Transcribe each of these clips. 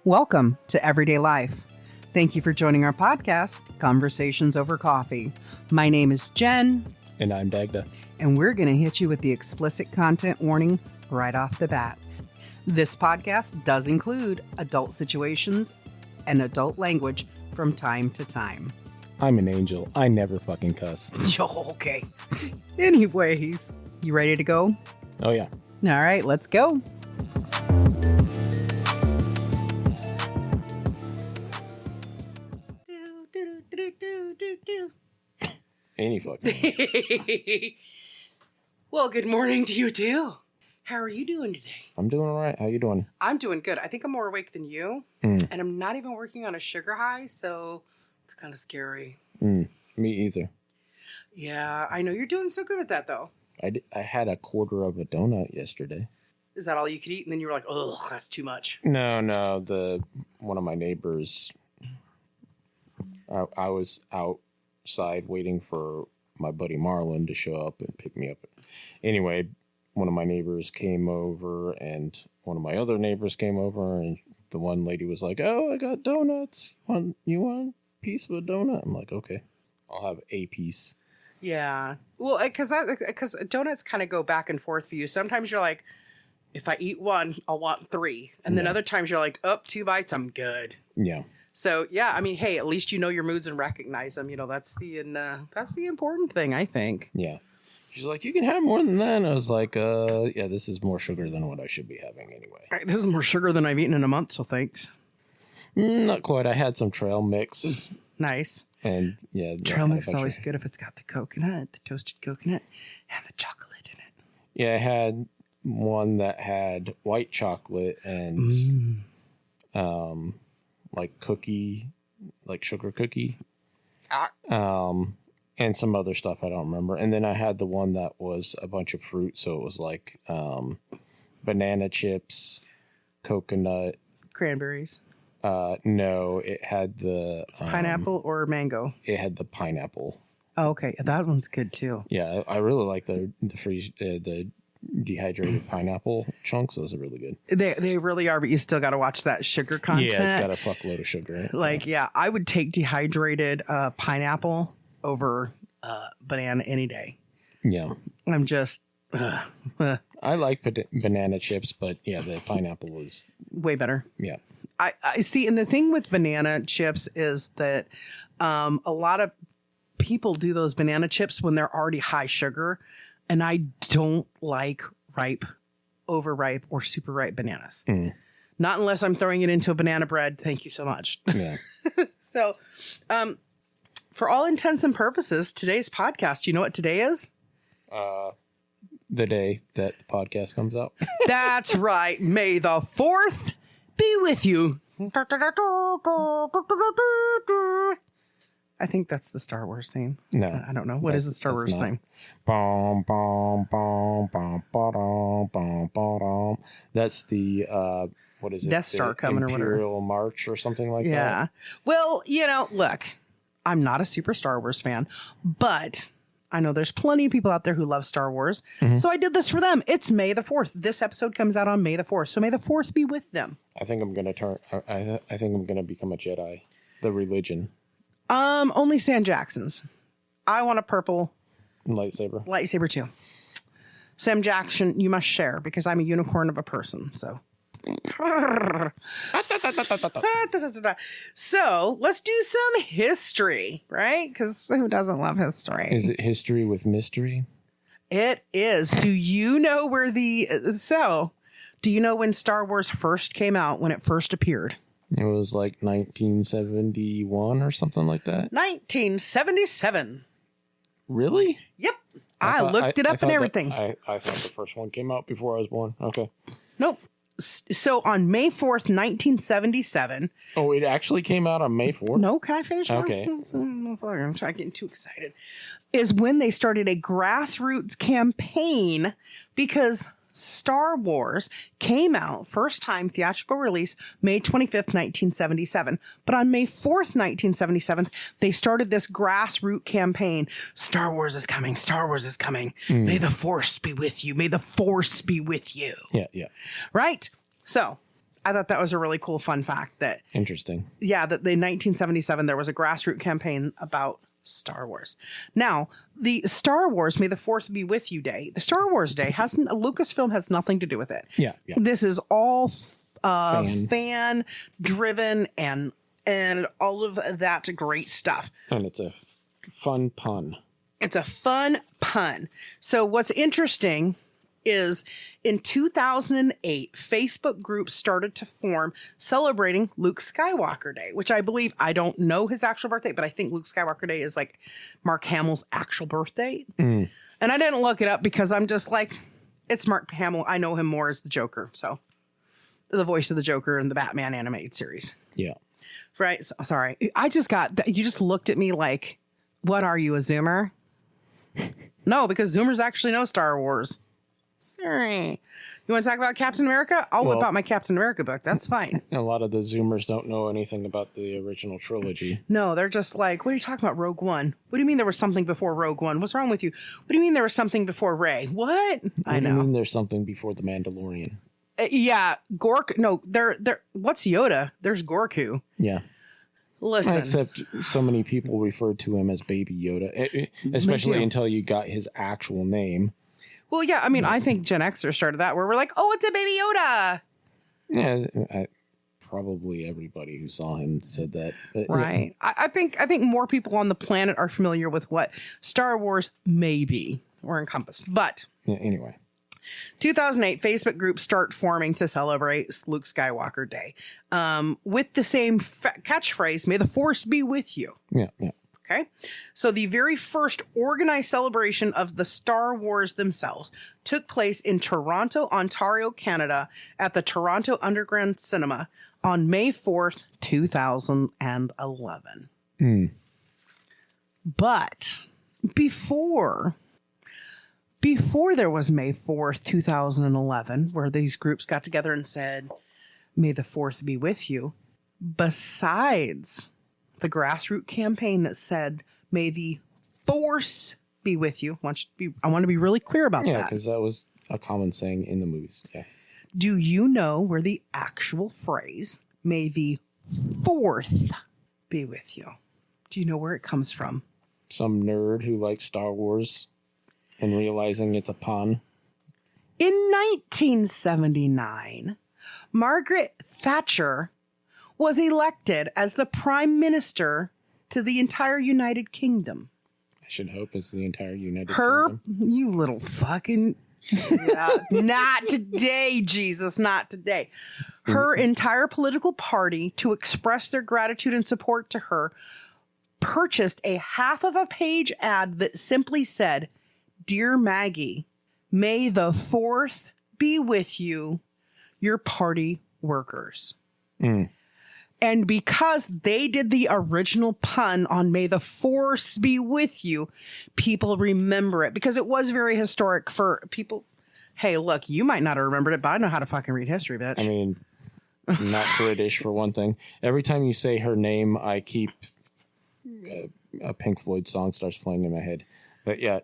Welcome to Everyday Life. Thank you for joining our podcast, Conversations Over Coffee. My name is Jen. And I'm Dagda. And we're going to hit you with the explicit content warning right off the bat. This podcast does include adult situations and adult language from time to time. I'm an angel. I never fucking cuss. Okay. Anyways, you ready to go? Oh, yeah. All right, let's go. Any fucking. Well, good morning to you too. How are you doing today? I'm doing all right. How you doing? I'm doing good. I think I'm more awake than you. And I'm not even working on a sugar high, so it's kind of scary. Me either. Yeah, I know you're doing so good with that, though. I had a quarter of a donut yesterday. Is that all you could eat? And then you were like, "Ugh, that's too much." No. One of my neighbors. I was outside waiting for my buddy Marlon to show up and pick me up. Anyway, one of my neighbors came over, and one of my other neighbors came over, and the one lady was like, "Oh, I got donuts. You want a piece of a donut?" I'm like, "Okay, I'll have a piece." Yeah. Well, because donuts kind of go back and forth for you. Sometimes you're like, if I eat one, I'll want three. And then other times you're like, 2 bites, I'm good. Yeah. So, yeah, I mean, hey, at least you know your moods and recognize them. You know, that's the important thing, I think. Yeah. She's like, "You can have more than that." And I was like, yeah, this is more sugar than what I should be having anyway. All right, this is more sugar than I've eaten in a month, so thanks. Not quite. I had some trail mix. Nice. And yeah. Trail mix is always good if it's got the coconut, the toasted coconut, and the chocolate in it. Yeah, I had one that had white chocolate and like cookie, like sugar cookie. And some other stuff I don't remember. And then I had the one that was a bunch of fruit, so it was like banana chips, coconut, Cranberries. No, it had the Pineapple or mango? It had the pineapple. Oh, okay, that one's good too. Yeah, I really like the dehydrated pineapple chunks. Those are really good. They really are, but you still got to watch that sugar content. Yeah, it's got a fuckload of sugar in it. Like, yeah, I would take dehydrated pineapple over banana any day. Yeah. I'm just... I like banana chips, but yeah, the pineapple is... way better. Yeah. I see, and the thing with banana chips is that a lot of people do those banana chips when they're already high sugar, and I don't like ripe, overripe, or super ripe bananas. Not unless I'm throwing it into a banana bread. Thank you so much. Yeah. So, for all intents and purposes, today's podcast, you know what today is? The day that the podcast comes out. That's right. May the 4th be with you. I think that's the Star Wars theme. No. I don't know. What is the Star Wars theme? That's the, what is it? Death Star coming or whatever. Imperial March or something like that. Yeah. Well, look, I'm not a super Star Wars fan, but I know there's plenty of people out there who love Star Wars. So I did this for them. It's May the 4th. This episode comes out on May the 4th. So may the 4th be with them. I think I'm going to I think I'm going to become a Jedi. The religion. Only Sam Jackson's. I want a purple lightsaber too. Sam Jackson, you must share because I'm a unicorn of a person. So. So let's do some history, right? Because who doesn't love history? Is it history with mystery? It is. Do you know where do you know when Star Wars first came out, when it first appeared? It was like 1971 or something like that. 1977. Really? Yep. I looked it up and everything. I thought the first one came out before I was born. Okay. Nope. So on May 4th, 1977. Oh, it actually came out on May 4th? No, can I finish? Okay. I'm getting too excited. Is when they started a grassroots campaign because Star Wars came out, first time theatrical release, May 25th, 1977. But on May 4th, 1977, they started this grassroots campaign. Star Wars is coming. Star Wars is coming. May the Force be with you. May the Force be with you. Yeah, yeah. Right? So, I thought that was a really cool fun fact that, Interesting. yeah, that in 1977, there was a grassroots campaign about Star Wars. Now, the Star Wars May the Fourth Be With You Day, the Star Wars Day, Lucasfilm has nothing to do with it. Yeah. This is all fan driven and all of that great stuff. And it's a fun pun. It's a fun pun. So what's interesting is in 2008, Facebook groups started to form celebrating Luke Skywalker Day, which I believe, I don't know his actual birthday, but I think Luke Skywalker Day is like Mark Hamill's actual birthday. And I didn't look it up because I'm just like, it's Mark Hamill. I know him more as the Joker. So the voice of the Joker in the Batman animated series. Yeah. Right. So, sorry. You just looked at me like, what are you, a Zoomer? No, because Zoomers actually know Star Wars. Sorry. You want to talk about Captain America? I'll whip out my Captain America book. That's fine. A lot of the Zoomers don't know anything about the original trilogy. No, they're just like, what are you talking about, Rogue One? What do you mean there was something before Rogue One? What's wrong with you? What do you mean there was something before Rey? What? I know. What do you mean there's something before the Mandalorian? Yeah, Gork. No, what's Yoda? There's Gorku. Yeah. Listen. Except so many people referred to him as Baby Yoda, especially until you got his actual name. Well, yeah, I mean, I think Gen Xers started that where we're like, oh, it's a Baby Yoda. Yeah, probably everybody who saw him said that. But, right. Yeah. I think more people on the planet are familiar with what Star Wars may be or encompassed. But anyway. 2008, Facebook groups start forming to celebrate Luke Skywalker Day with the same catchphrase, may the Force be with you. Yeah. Okay. So the very first organized celebration of the Star Wars themselves took place in Toronto, Ontario, Canada at the Toronto Underground Cinema on May 4th, 2011. But before there was May 4th, 2011, where these groups got together and said, may the 4th be with you, besides the grassroots campaign that said, may the Force be with you. I want to be really clear about that. Yeah, because that was a common saying in the movies. Yeah. Do you know where the actual phrase, may the 4th be with you? Do you know where it comes from? Some nerd who likes Star Wars and realizing it's a pun. In 1979, Margaret Thatcher was elected as the Prime Minister to the entire United Kingdom. I should hope it's the entire United Kingdom. You little fucking... not today, Jesus, not today. Her entire political party, to express their gratitude and support to her, purchased a half of a page ad that simply said, Dear Maggie, may the 4th be with you, your party workers. And because they did the original pun on may the Force be with you, people remember it because it was very historic for people. Hey, look, you might not have remembered it, but I know how to fucking read history, bitch. I mean, I'm not British for one thing. Every time you say her name, I keep a Pink Floyd song starts playing in my head. But yeah.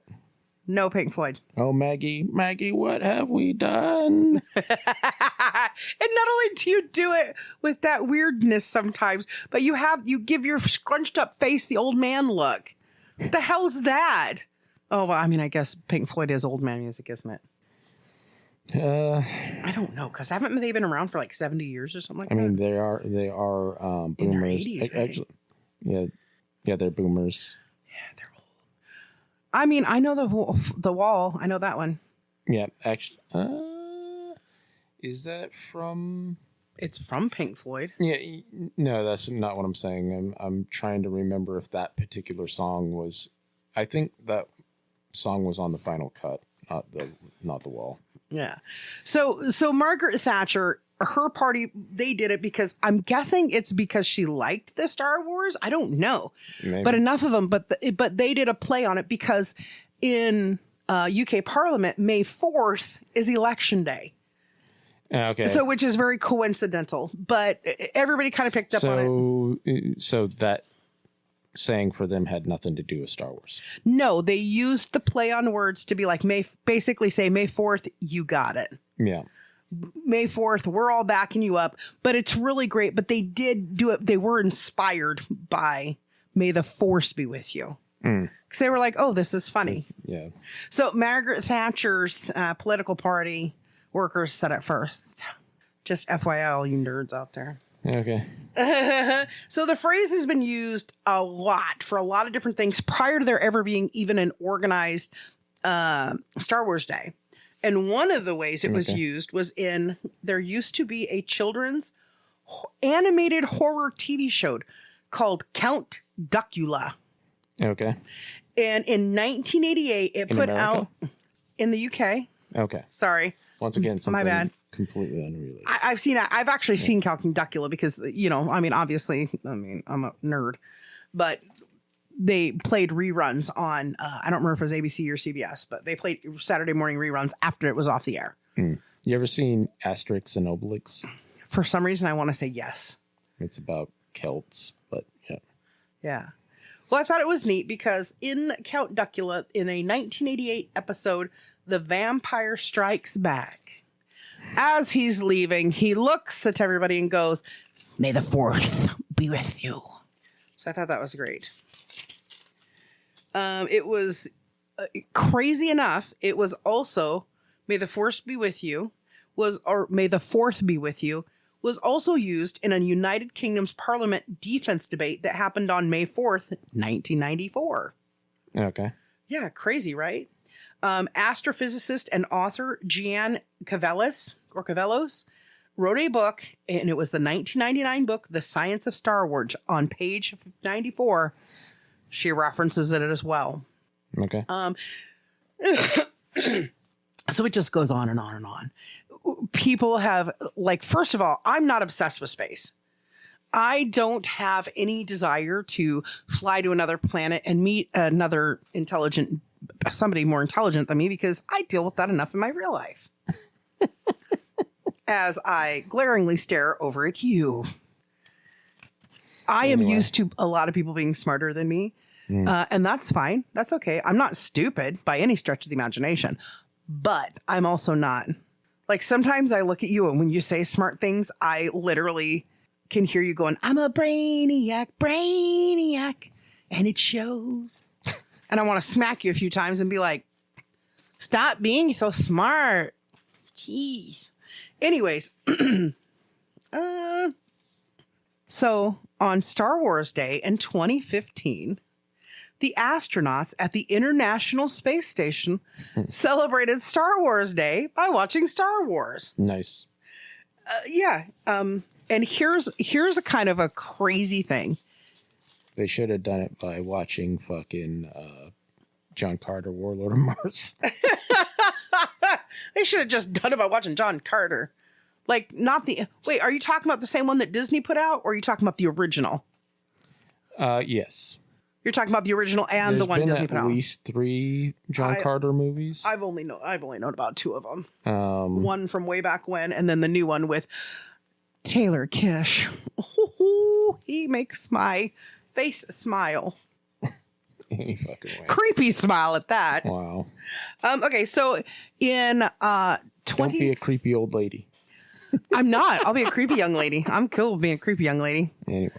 No Pink Floyd. Oh, Maggie, what have we done? And not only do you do it with that weirdness sometimes, but you give your scrunched up face the old man look. What the hell is that? Oh, well, I mean, I guess Pink Floyd is old man music, isn't it? I don't know, because haven't they been around for like 70 years or something like that? I mean, they are boomers. In their 80s, right? Actually, yeah, they're boomers. Yeah, they're old. I mean, I know the Wall. I know that one. Yeah, actually, is that from? It's from Pink Floyd. Yeah, no, that's not what I'm saying. I'm trying to remember if that particular song was. I think that song was on the final cut, not the Wall. Yeah. So Margaret Thatcher, her party, they did it because I'm guessing it's because she liked the Star Wars. I don't know. Maybe. But enough of them. But they did a play on it because in UK Parliament, May 4th is election day. Okay. So which is very coincidental. But everybody kind of picked up on it. So that saying for them had nothing to do with Star Wars. No, they used the play on words to be like, basically say May 4th, you got it. Yeah. May 4th, we're all backing you up, but it's really great. But they did do it. They were inspired by May the Force be with you. Because they were like, oh, this is funny. Yeah. So Margaret Thatcher's political party workers said it first. Just FYI, all you nerds out there. Okay. So the phrase has been used a lot for a lot of different things prior to there ever being even an organized Star Wars Day. And one of the ways it was used was there used to be a children's animated horror TV show called Count Duckula. Okay. And in 1988, it put out in the UK. Okay. Sorry. Once again, something my bad. Completely unrelated. I've actually seen Count Duckula because, obviously, I'm a nerd. But they played reruns on, I don't remember if it was ABC or CBS, but they played Saturday morning reruns after it was off the air. You ever seen Asterix and Obelix? For some reason, I want to say yes. It's about Celts, but yeah. Yeah. Well, I thought it was neat because in Count Duckula, in a 1988 episode, the vampire strikes back. As he's leaving, he looks at everybody and goes, "May the 4th be with you." So I thought that was great. It was crazy enough. It was also "May the Force be with you," or "May the 4th be with you," was also used in a United Kingdom's Parliament defense debate that happened on May 4th, 1994. Okay. Yeah, crazy, right? Astrophysicist and author Jean Cavellos wrote a book, and it was the 1999 book, The Science of Star Wars. On page 94, she references it as well. Okay. So it just goes on and on and on. People have, first of all, I'm not obsessed with space. I don't have any desire to fly to another planet and meet somebody more intelligent than me, because I deal with that enough in my real life. As I glaringly stare over at you. I am used to a lot of people being smarter than me. And that's fine. That's okay. I'm not stupid by any stretch of the imagination, but I'm also not. Sometimes I look at you, and when you say smart things, I literally can hear you going, "I'm a brainiac, and it shows." And I want to smack you a few times and be like, "Stop being so smart." Jeez. Anyways, so on Star Wars Day in 2015, the astronauts at the International Space Station celebrated Star Wars Day by watching Star Wars. Nice. Yeah. And here's a kind of a crazy thing. They should have done it by watching fucking John Carter, Warlord of Mars. They should have just done it by watching John Carter. Wait, are you talking about the same one that Disney put out, or are you talking about the original? Yes. You're talking about the original and the one Disney put out. At least 3 John Carter movies. I've only known about 2 of them. One from way back when, and then the new one with Taylor Kish. He makes my face smile. Any fucking way. Creepy smile at that. Wow. Okay, so in Don't be a creepy old lady. I'm not. I'll be a creepy young lady. I'm cool with being a creepy young lady. Anyway.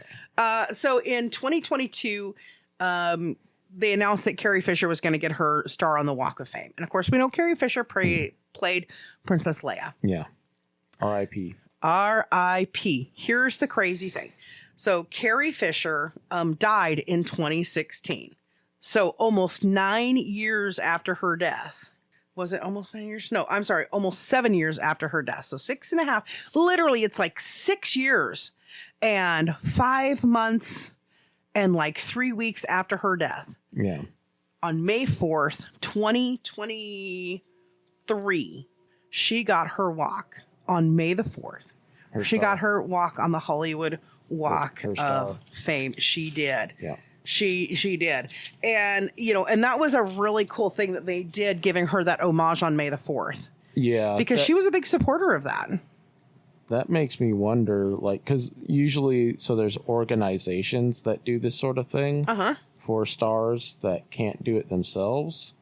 So in 2022, they announced that Carrie Fisher was going to get her star on the Walk of Fame. And of course, we know Carrie Fisher played Princess Leia. Yeah. R.I.P. R.I.P. Here's the crazy thing. So Carrie Fisher died in 2016. So almost 9 years after her death. Was it almost 9 years? No, I'm sorry. Almost 7 years after her death. So 6.5. Literally, it's 6 years and 5 months and 3 weeks after her death. Yeah. On May 4th, 2023, she got her walk on May the 4th. She got her walk on the Hollywood Walk of Fame. She did. Yeah. She did. And, and that was a really cool thing that they did, giving her that homage on May the 4th. Yeah. Because she was a big supporter of that. That makes me wonder, because usually, so there's organizations that do this sort of thing for stars that can't do it themselves.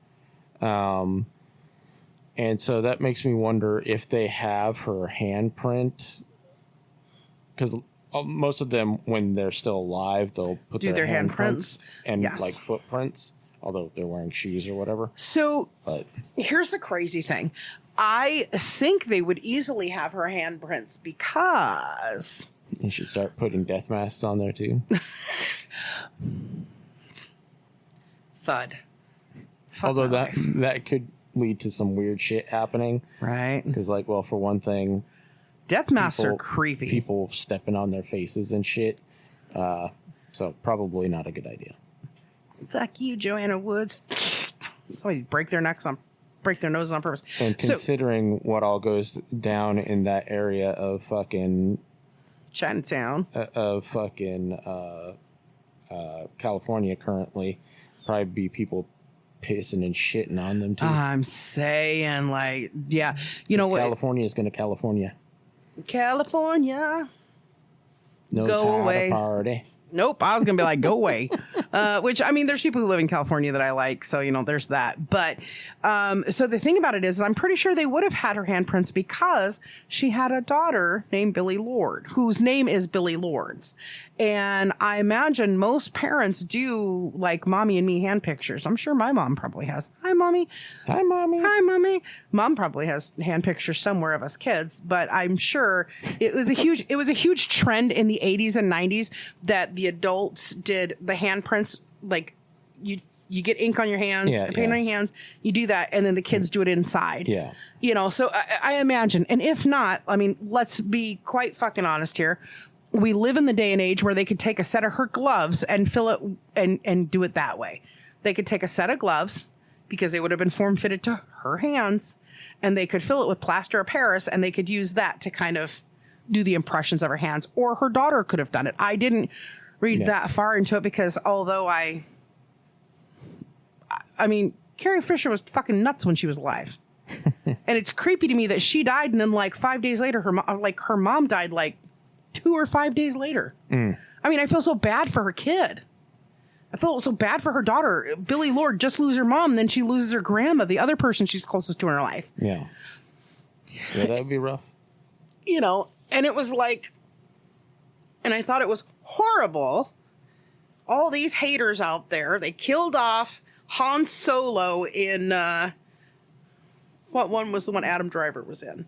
And so that makes me wonder if they have her handprint, because most of them, when they're still alive, they'll put their handprints and like footprints, although they're wearing shoes or whatever. So here's the crazy thing. I think they would easily have her handprints because... You should start putting death masks on there too. Thud. Although that could lead to some weird shit happening. Right. Because, like, well, for one thing... Death masks are creepy. People stepping on their faces and shit. So probably not a good idea. Fuck you, Joanna Woods. Somebody break their noses on purpose. And considering what all goes down in that area of fucking Chinatown, California currently, probably be people pissing and shitting on them too. I'm saying, like, yeah, you know what? California is going to California. Knows go how away. To party. Nope, I was gonna be like, go away. Which, I mean, there's people who live in California that I like, so there's that. But so the thing about it is I'm pretty sure they would have had her handprints because she had a daughter named Billie Lourd, whose name is Billie Lourdes. And I imagine most parents do like mommy and me hand pictures. I'm sure my mom probably has. Hi, mommy. Hi, mommy. Hi, mommy. Mom probably has hand pictures somewhere of us kids, but I'm sure it was a huge trend in the 80s and 90s that the adults did the handprints. Like you get ink on your hands, paint on your hands, you do that, and then the kids do it inside. Yeah. So I imagine, and if not, I mean, let's be quite fucking honest here. We live in the day and age where they could take a set of her gloves and fill it and do it that way. They could take a set of gloves because they would have been form fitted to her hands, and they could fill it with plaster of Paris, and they could use that to kind of do the impressions of her hands. Or her daughter could have done it. I didn't read that far into it because although I mean, Carrie Fisher was fucking nuts when she was alive. And it's creepy to me that she died and then like 5 days later, her mom died like 2 or 5 days later. I mean, I feel so bad for her kid. I feel so bad for her daughter. Billie Lourd just lose her mom, then she loses her grandma, the other person she's closest to in her life. Yeah. Yeah, that would be rough. And it was like, and I thought it was horrible. All these haters out there, they killed off Han Solo in, what one was the one Adam Driver was in?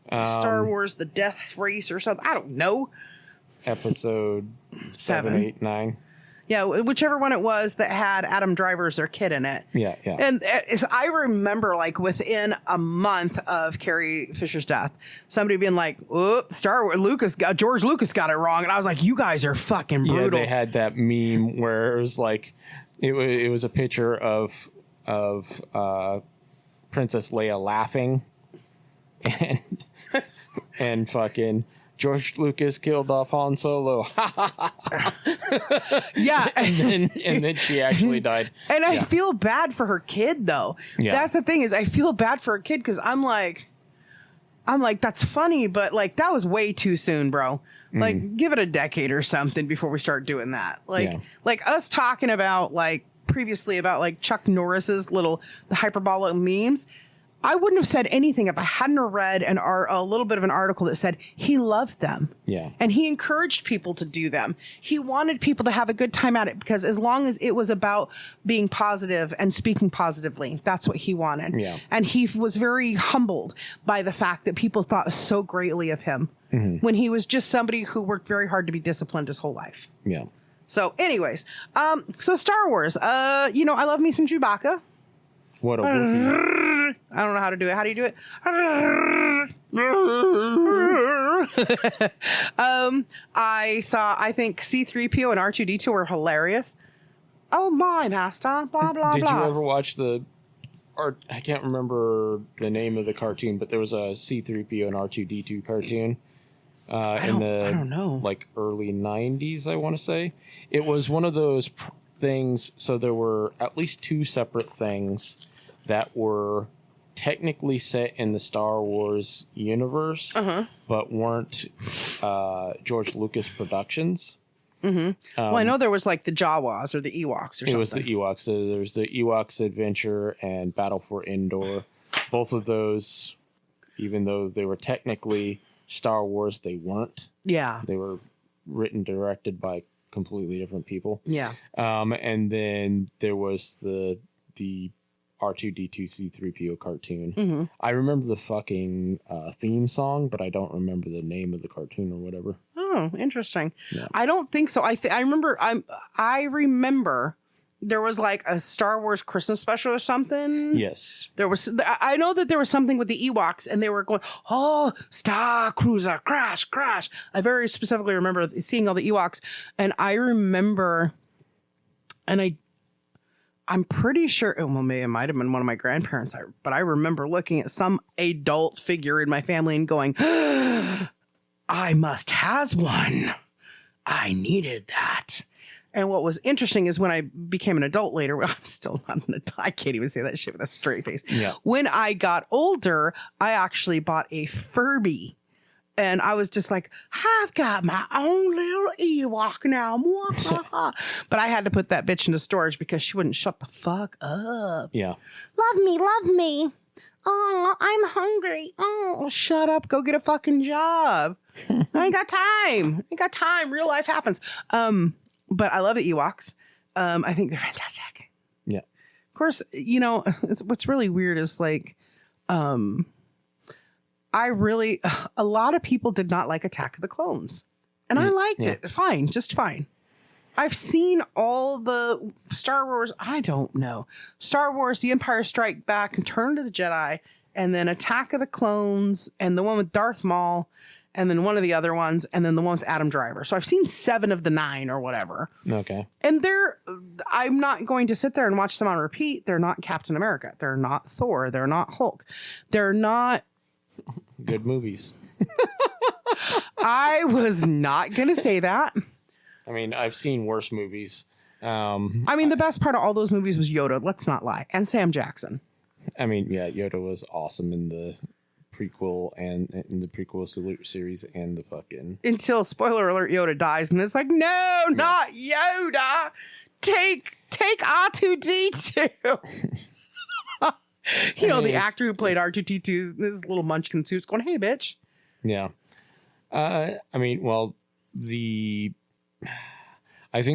Star Wars, The Death Race or something. I don't know. Episode 7, 8, 9. Yeah, whichever one it was that had Adam Driver as their kid in it. Yeah. And I remember, like, within a month of Carrie Fisher's death, somebody being like, "Oops, Star Wars, George Lucas got it wrong," and I was like, "You guys are fucking brutal." Yeah, they had that meme where it was like, it was a picture of Princess Leia laughing, and fucking George Lucas killed off Han Solo. Yeah. and then she actually died. And I feel bad for her kid, though. Yeah. That's the thing, is I feel bad for her kid because I'm like, that's funny, but like that was way too soon, bro. Like, give it a decade or something before we start doing that. Like us talking about like previously about like Chuck Norris's the hyperbolic memes. I wouldn't have said anything if I hadn't read a little bit of an article that said he loved them. Yeah. And he encouraged people to do them. He wanted people to have a good time at it because as long as it was about being positive and speaking positively, that's what he wanted. Yeah. And he was very humbled by the fact that people thought so greatly of him when he was just somebody who worked very hard to be disciplined his whole life. Yeah. So anyways, so Star Wars, I love me some Chewbacca. What a Wookiee. I don't know how to do it. How do you do it? I think C-3PO and R2-D2 were hilarious. Oh my master, blah blah Did blah. you ever watch I can't remember the name of the cartoon, but there was a C-3PO and R2-D2 cartoon. I don't know. Like early 90s, I want to say. It was one of those things, so there were at least 2 separate things that were technically set in the Star Wars universe, but weren't George Lucas productions. Well, I know there was like the Jawas or the Ewoks or something. It was the Ewoks. So there was the Ewoks Adventure and Battle for Endor. both of those, even though they were technically Star Wars, they weren't. Yeah. They were written, directed by completely different people. Yeah. And then there was the R2D2 C3PO cartoon. Mm-hmm. I remember the fucking theme song, but I don't remember the name of the cartoon or whatever. Oh, interesting. Yeah. I don't think so. I remember there was like a Star Wars Christmas special or something. Yes. I know that there was something with the Ewoks and they were going, oh, Star Cruiser, crash, crash. I very specifically remember seeing all the Ewoks, and I remember, and I'm pretty sure, well, maybe it might have been one of my grandparents, but I remember looking at some adult figure in my family and going, I must has one. I needed that. And what was interesting is when I became an adult later, well, I'm still not an adult. I can't even say that shit with a straight face. Yeah. When I got older, I actually bought a Furby. And I was just like, I've got my own little Ewok now. But I had to put that bitch into storage because she wouldn't shut the fuck up. Yeah. Love me, love me. Oh, I'm hungry. Oh, shut up. Go get a fucking job. I ain't got time. Real life happens. But I love the Ewoks. I think they're fantastic. Yeah. Of course, what's really weird is like, a lot of people did not like Attack of the Clones. And I liked it. Fine. Just fine. I've seen all the Star Wars. I don't know. Star Wars, The Empire Strike Back, and Return of the Jedi, and then Attack of the Clones, and the one with Darth Maul, and then one of the other ones, and then the one with Adam Driver. So I've seen 7 of the 9 or whatever. Okay. And I'm not going to sit there and watch them on repeat. They're not Captain America. They're not Thor. They're not Hulk. They're not good movies. I was not going to say that. I mean, I've seen worse movies. The best part of all those movies was Yoda. Let's not lie. And Sam Jackson. I mean, yeah, Yoda was awesome in the prequel and in the prequel series and the fucking... Until, spoiler alert, Yoda dies. And it's like, no, not Yoda. Take R2-D2. The actor who played R2-D2, this little munchkin suit's going, hey, bitch. Yeah. I think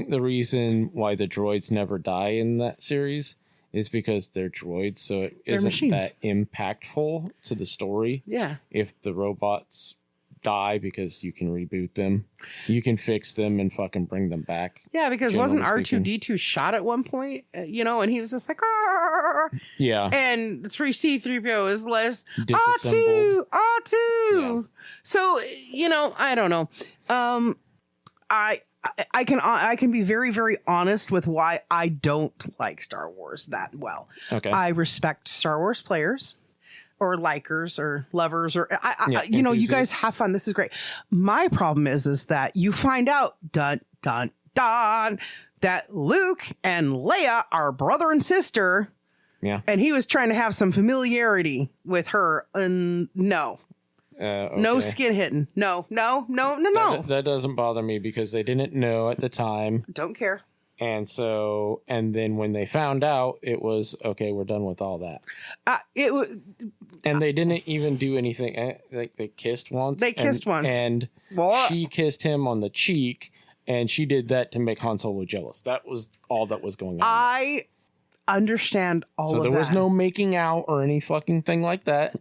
the reason why the droids never die in that series is because they're droids, so it isn't machines. That impactful to the story. Yeah. If the robots die, because you can reboot them, you can fix them and fucking bring them back. Yeah, because wasn't R2-D2 shot at one point, and he was just like, Arr! Yeah. And 3C3PO is less disassembled. R2. Yeah. So, I don't know. I can be very, very honest with why I don't like Star Wars that well. Okay. I respect Star Wars players or likers or lovers or you guys have fun. This is great. My problem is that you find out dun that Luke and Leia are brother and sister. Yeah. And he was trying to have some familiarity with her, and no. Okay. No skin hitting. No. That doesn't bother me because they didn't know at the time. Don't care. And then when they found out, it was, okay, we're done with all that. And they didn't even do anything. Like they kissed once. And she kissed him on the cheek, and she did that to make Han Solo jealous. That was all that was going on. I understand all of that. So there was no making out or any fucking thing like that.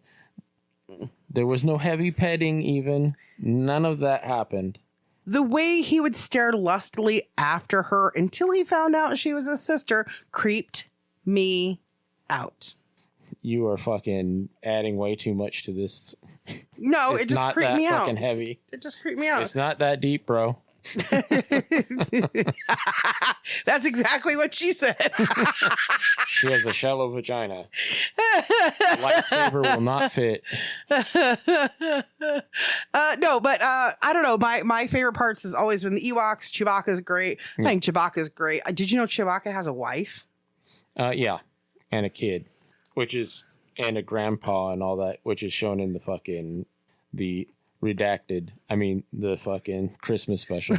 There was no heavy petting even. None of that happened. The way he would stare lustily after her until he found out she was his sister creeped me out. You are fucking adding way too much to this. No, it just creeped me out. It's not that fucking heavy. It just creeped me out. It's not that deep, bro. That's exactly what she said. She has a shallow vagina. A lightsaber will not fit. No, but I don't know. My favorite parts has always been the Ewoks. Chewbacca's great. I think Chewbacca's great. Did you know Chewbacca has a wife? Yeah, and a kid, and a grandpa and all that, which is shown in the fucking the fucking Christmas special.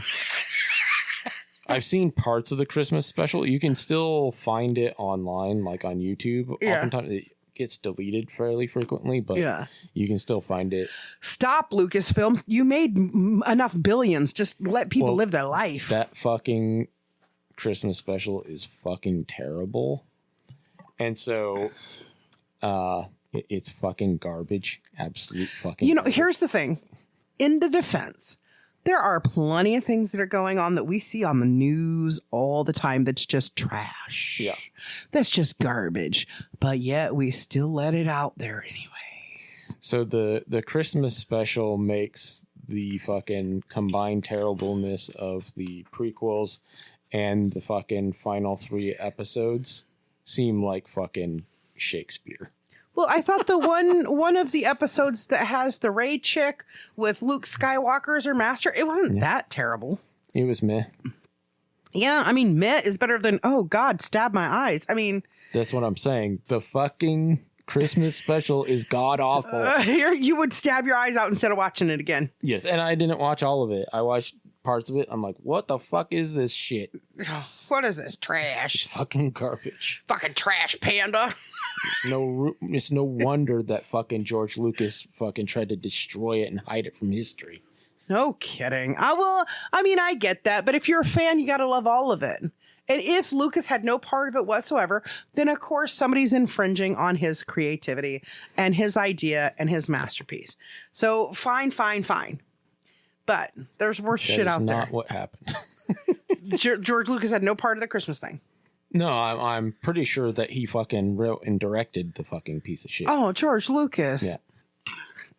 I've seen parts of the Christmas special. You can still find it online, like on YouTube. Yeah. Oftentimes, gets deleted fairly frequently, but Yeah. you can still find it. Stop, Lucasfilms. You made enough billions. Just let people live their life. That fucking Christmas special is fucking terrible. And so it's fucking garbage. Absolute fucking garbage. Here's the thing. In the defense, there are plenty of things that are going on that we see on the news all the time that's just trash. Yeah. That's just garbage. But yet we still let it out there anyways. So the Christmas special makes the fucking combined terribleness of the prequels and the fucking final 3 episodes seem like fucking Shakespeare. Well, I thought the one of the episodes that has the Rey chick with Luke Skywalker as her master, it wasn't that terrible. It was meh. Yeah, I mean, meh is better than, oh, God, stab my eyes. I mean... That's what I'm saying. The fucking Christmas special is god-awful. You would stab your eyes out instead of watching it again. Yes, and I didn't watch all of it. I watched parts of it. I'm like, what the fuck is this shit? What is this trash? Fucking garbage. Fucking trash panda. It's no wonder that fucking George Lucas fucking tried to destroy it and hide it from history. No kidding. I get that, but if you're a fan, you got to love all of it. And if Lucas had no part of it whatsoever, then of course somebody's infringing on his creativity and his idea and his masterpiece. So fine. But there's worse shit out there. That's not what happened. George Lucas had no part of the Christmas thing. No, I'm pretty sure that he fucking wrote and directed the fucking piece of shit. Oh, George Lucas. Yeah.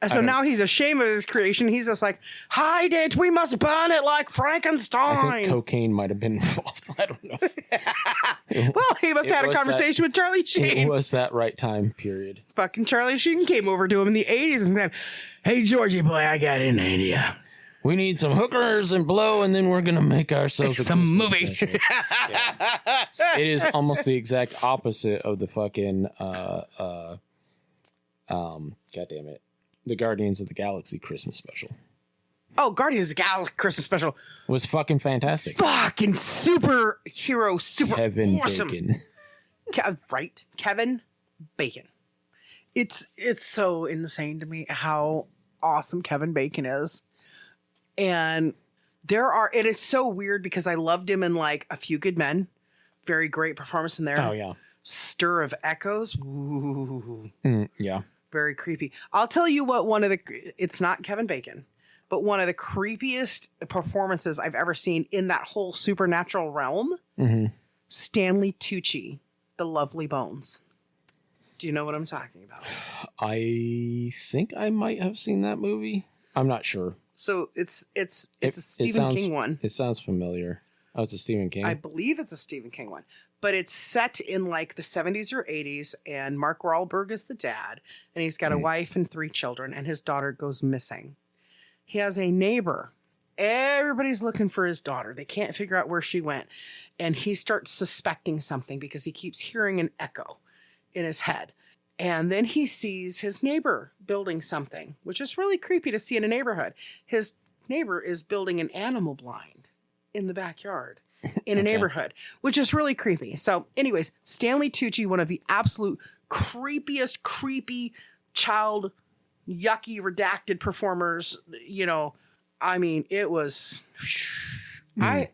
So now he's ashamed of his creation. He's just like, hide it. We must burn it like Frankenstein. I think cocaine might have been involved. I don't know. Well, he must have had a conversation with Charlie Sheen. It was that right time period. Fucking Charlie Sheen came over to him in the 80s and said, hey, Georgie boy, I got an idea. We need some hookers and blow, and then we're going to make ourselves some movie. Yeah. It is almost the exact opposite of the fucking, God damn it, the Guardians of the Galaxy Christmas special. Oh, Guardians of the Galaxy Christmas special was fucking fantastic. Fucking superhero, super Kevin awesome. Bacon. Right? Kevin Bacon. It's so insane to me how awesome Kevin Bacon is. And it is so weird because I loved him in like A Few Good Men. Very great performance in there. Oh, yeah. Stir of Echoes. Ooh. Yeah. Very creepy. I'll tell you what, it's not Kevin Bacon, but one of the creepiest performances I've ever seen in that whole supernatural realm. Mm-hmm. Stanley Tucci, The Lovely Bones. Do you know what I'm talking about? I think I might have seen that movie. I'm not sure. So it's a Stephen King one. It sounds familiar. Oh, it's a Stephen King? I believe it's a Stephen King one. But it's set in like the 70s or 80s, and Mark Wahlberg is the dad, and he's got a wife and 3 children, and his daughter goes missing. He has a neighbor. Everybody's looking for his daughter. They can't figure out where she went. And he starts suspecting something because he keeps hearing an echo in his head. And then he sees his neighbor building something, which is really creepy to see in a neighborhood. His neighbor is building an animal blind in the backyard in a neighborhood, which is really creepy. So anyways, Stanley Tucci, one of the absolute creepiest, creepy child, yucky, redacted performers, I mean, it was, I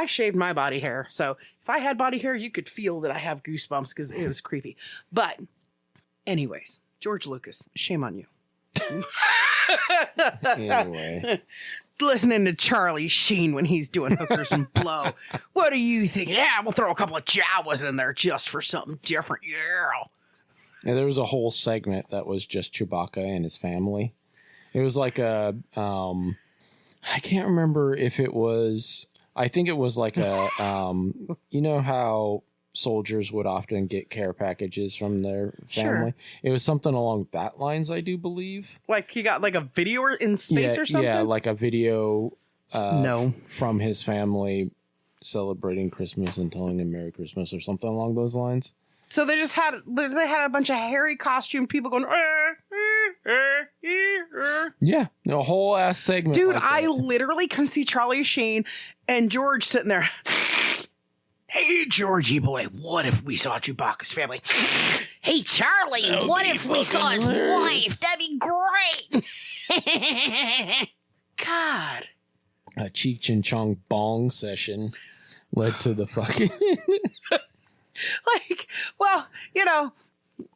shaved my body hair. So if I had body hair, you could feel that I have goosebumps because it was creepy. But anyways, George Lucas, shame on you. Anyway. Listening to Charlie Sheen when he's doing hookers and blow. What are you thinking? Yeah, we'll throw a couple of Jawas in there just for something different. Yeah. And there was a whole segment that was just Chewbacca and his family. It was like I can't remember if it was, I think it was like a, you know how soldiers would often get care packages from their family? Sure. It was something along that lines, I do believe. Like he got like a video in space or something? Yeah, like a video from his family celebrating Christmas and telling him Merry Christmas or something along those lines. So they had a bunch of hairy costume people going, yeah, a whole ass segment. Dude, like I literally can see Charlie Sheen and George sitting there. Hey, Georgie boy, what if we saw Chewbacca's family? Hey, Charlie, what if we saw his wife? That'd be great. God. A Cheech and Chong bong session led to the fucking... Like, well,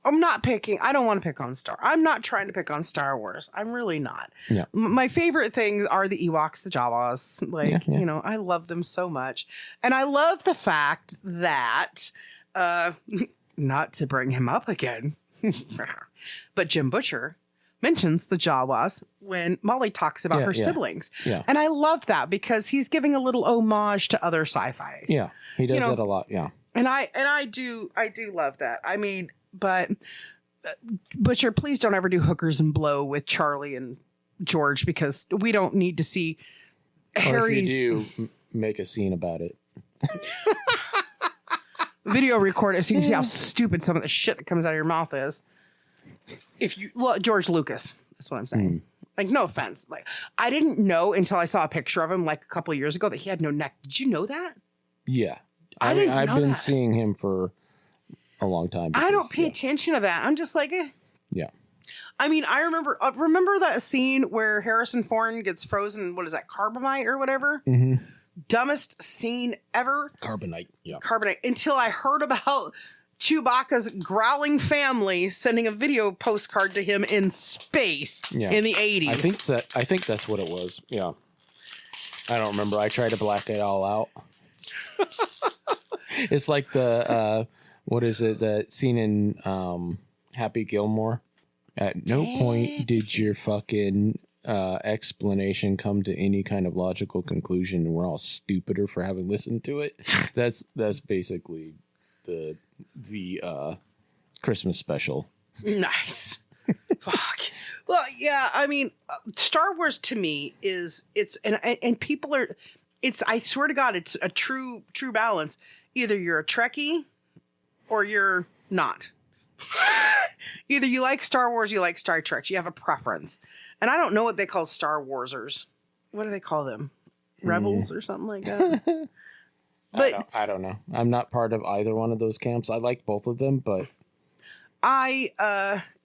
I'm not picking. I don't want to pick on I'm not trying to pick on Star Wars. I'm really not. Yeah. My favorite things are the Ewoks, the Jawas. Like, Yeah. I love them so much. And I love the fact that, not to bring him up again, but Jim Butcher mentions the Jawas when Molly talks about her siblings. Yeah. And I love that because he's giving a little homage to other sci-fi. Yeah, he does that a lot, yeah. And I do love that. I mean, but Butcher, please don't ever do hookers and blow with Charlie and George because we don't need to see Harry's. Or if you do, make a scene about it. Video record it so you can see how stupid some of the shit that comes out of your mouth is. George Lucas, that's what I'm saying. Like, no offense. Like, I didn't know until I saw a picture of him like a couple of years ago that he had no neck. Did you know that? Yeah. I didn't know I've been that. seeing him for a long time. I don't pay attention to that. I'm just like, eh. Yeah. I mean, I remember that scene where Harrison Ford gets frozen. What is that? Carbonite or whatever? Mm-hmm. Dumbest scene ever. Carbonite. Yeah. Carbonite. Until I heard about Chewbacca's growling family sending a video postcard to him in space in the 80s. I think that's what it was. Yeah. I don't remember. I tried to black it all out. It's like the what is it, that scene in Happy Gilmore? At no point did your fucking explanation come to any kind of logical conclusion, and we're all stupider for having listened to it. That's basically the Christmas special. Nice. Fuck. Well, yeah, I mean, Star Wars to me and people are, I swear to God, it's a true balance. Either you're a Trekkie or you're not. Either you like Star Wars, you like Star Trek. You have a preference. And I don't know what they call Star Warsers. What do they call them? Rebels or something like that? But I don't know. I'm not part of either one of those camps. I like both of them, but I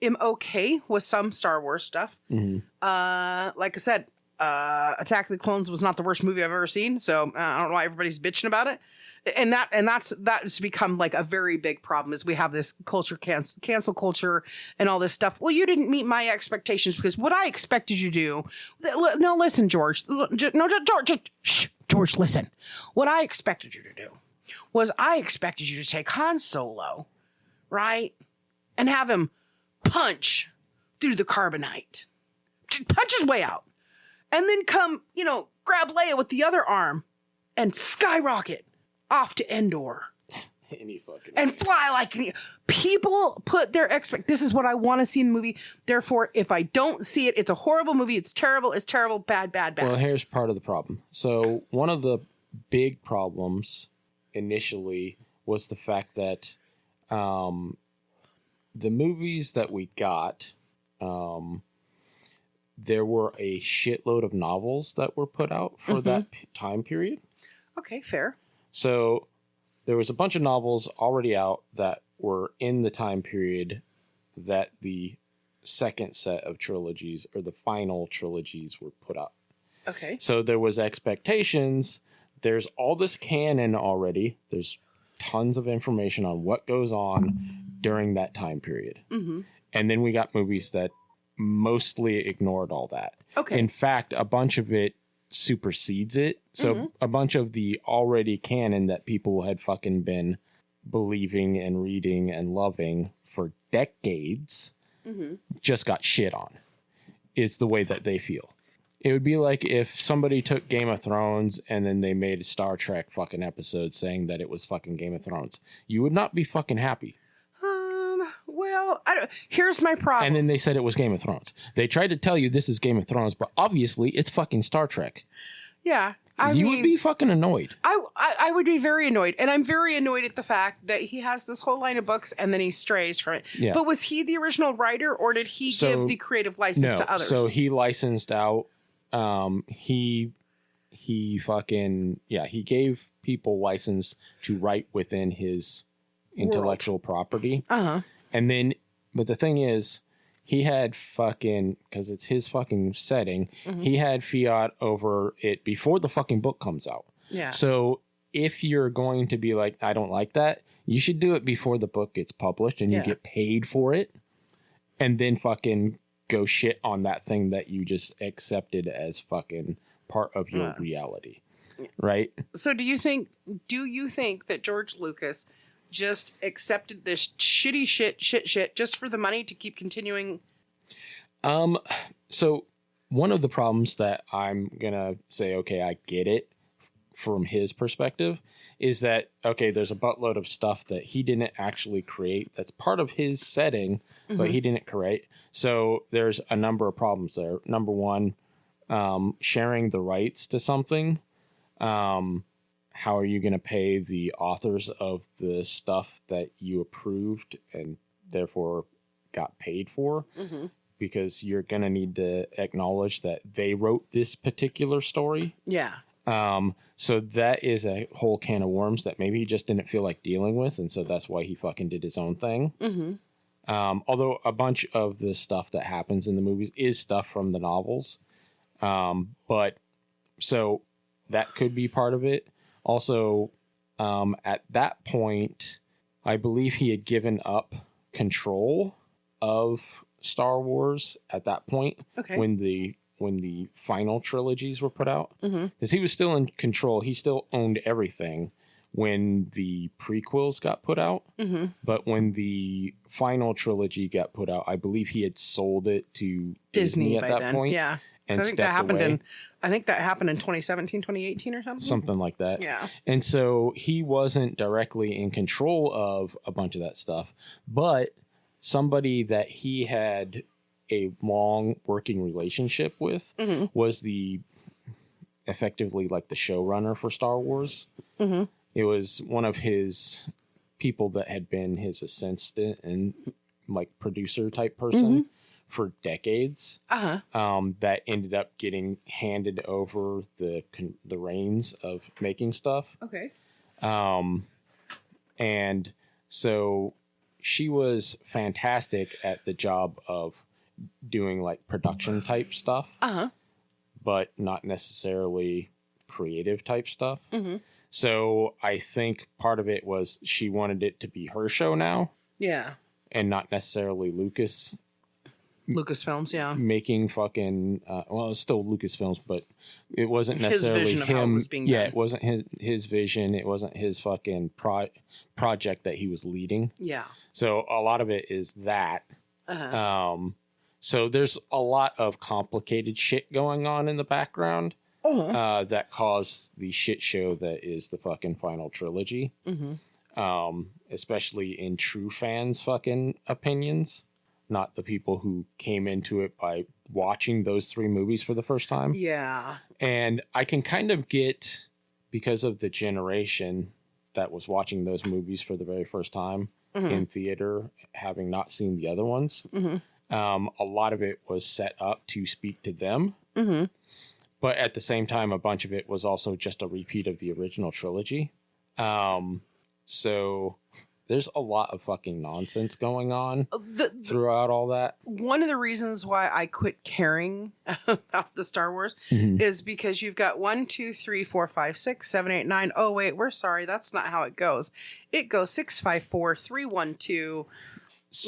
am okay with some Star Wars stuff. Mm-hmm. Like I said, Attack of the Clones was not the worst movie I've ever seen, so I don't know why everybody's bitching about it. And that's become like a very big problem is we have this culture, cancel culture and all this stuff. Well, you didn't meet my expectations because what I expected you to do. No, listen, George. George, listen. What I expected you to do was I expected you to take Han Solo, right? And have him punch through the carbonite. Punch his way out. And then come, grab Leia with the other arm and skyrocket off to Endor. And fly like people put their this is what I want to see in the movie. Therefore, if I don't see it, it's a horrible movie. It's terrible. It's terrible. Bad. Well, here's part of the problem. So one of the big problems initially was the fact that the movies that we got, there were a shitload of novels that were put out for that time period. Okay, fair. So there was a bunch of novels already out that were in the time period that the second set of trilogies or the final trilogies were put out. Okay. So there was expectations. There's all this canon already. There's tons of information on what goes on during that time period. Mm-hmm. And then we got movies that mostly ignored all that. Okay. In fact, a bunch of it supersedes it. So a bunch of the already canon that people had fucking been believing and reading and loving for decades just got shit on, is the way that they feel. It would be like if somebody took Game of Thrones and then they made a Star Trek fucking episode saying that it was fucking Game of Thrones. You would not be fucking happy. Well, here's my problem. And then they said it was Game of Thrones. They tried to tell you this is Game of Thrones, but obviously it's fucking Star Trek. Yeah. You would be fucking annoyed. I would be very annoyed. And I'm very annoyed at the fact that he has this whole line of books and then he strays from it. Yeah. But was he the original writer or did he give the creative license to others? So he licensed out. He he gave people license to write within his intellectual property. And then, but the thing is, he had fucking, because it's his fucking setting, he had fiat over it before the fucking book comes out. Yeah. So if you're going to be like, I don't like that, you should do it before the book gets published and you get paid for it. And then fucking go shit on that thing that you just accepted as fucking part of your reality. Right? So do you think that George Lucas just accepted this shitty shit just for the money to keep continuing? So one of the problems that I'm gonna say, okay, I get it from his perspective, is that, okay, there's a buttload of stuff that he didn't actually create that's part of his setting, but he didn't create. So there's a number of problems there. Number one, sharing the rights to something. How are you going to pay the authors of the stuff that you approved and therefore got paid for? Because you're going to need to acknowledge that they wrote this particular story. Yeah. So that is a whole can of worms that maybe he just didn't feel like dealing with. And so that's why he fucking did his own thing. Although a bunch of the stuff that happens in the movies is stuff from the novels. But so that could be part of it. Also, at that point, I believe he had given up control of Star Wars at that point. Okay. When the final trilogies were put out. Because he was still in control. He still owned everything when the prequels got put out. But when the final trilogy got put out, I believe he had sold it to Disney at that point. Yeah. And so I think that happened away. I think that happened in 2017, 2018 or something. Something like that. Yeah. And so he wasn't directly in control of a bunch of that stuff. But somebody that he had a long working relationship with was effectively like the showrunner for Star Wars. It was one of his people that had been his assistant and like producer type person for decades. That ended up getting handed over the reins of making stuff. Okay. And so she was fantastic at the job of doing like production type stuff, but not necessarily creative type stuff. So I think part of it was she wanted it to be her show now. Yeah. And not necessarily Lucasfilms, yeah. Making fucking, well, it's still Lucasfilms, but it wasn't necessarily his vision of him. how it was being done. It wasn't his vision. It wasn't his fucking project that he was leading. Yeah. So a lot of it is that. So there's a lot of complicated shit going on in the background that caused the shit show that is the fucking final trilogy. Especially in true fans' fucking opinions, not the people who came into it by watching those three movies for the first time. Yeah. And I can kind of get, because of the generation that was watching those movies for the very first time in theater, having not seen the other ones, a lot of it was set up to speak to them. But at the same time, a bunch of it was also just a repeat of the original trilogy. So there's a lot of fucking nonsense going on throughout all that. One of the reasons why I quit caring about the Star Wars is because you've got 1, 2, 3, 4, 5, 6, 7, 8, 9. Oh, wait, we're sorry. That's not how it goes. It goes 6, 5, 4, 3, 1, 2,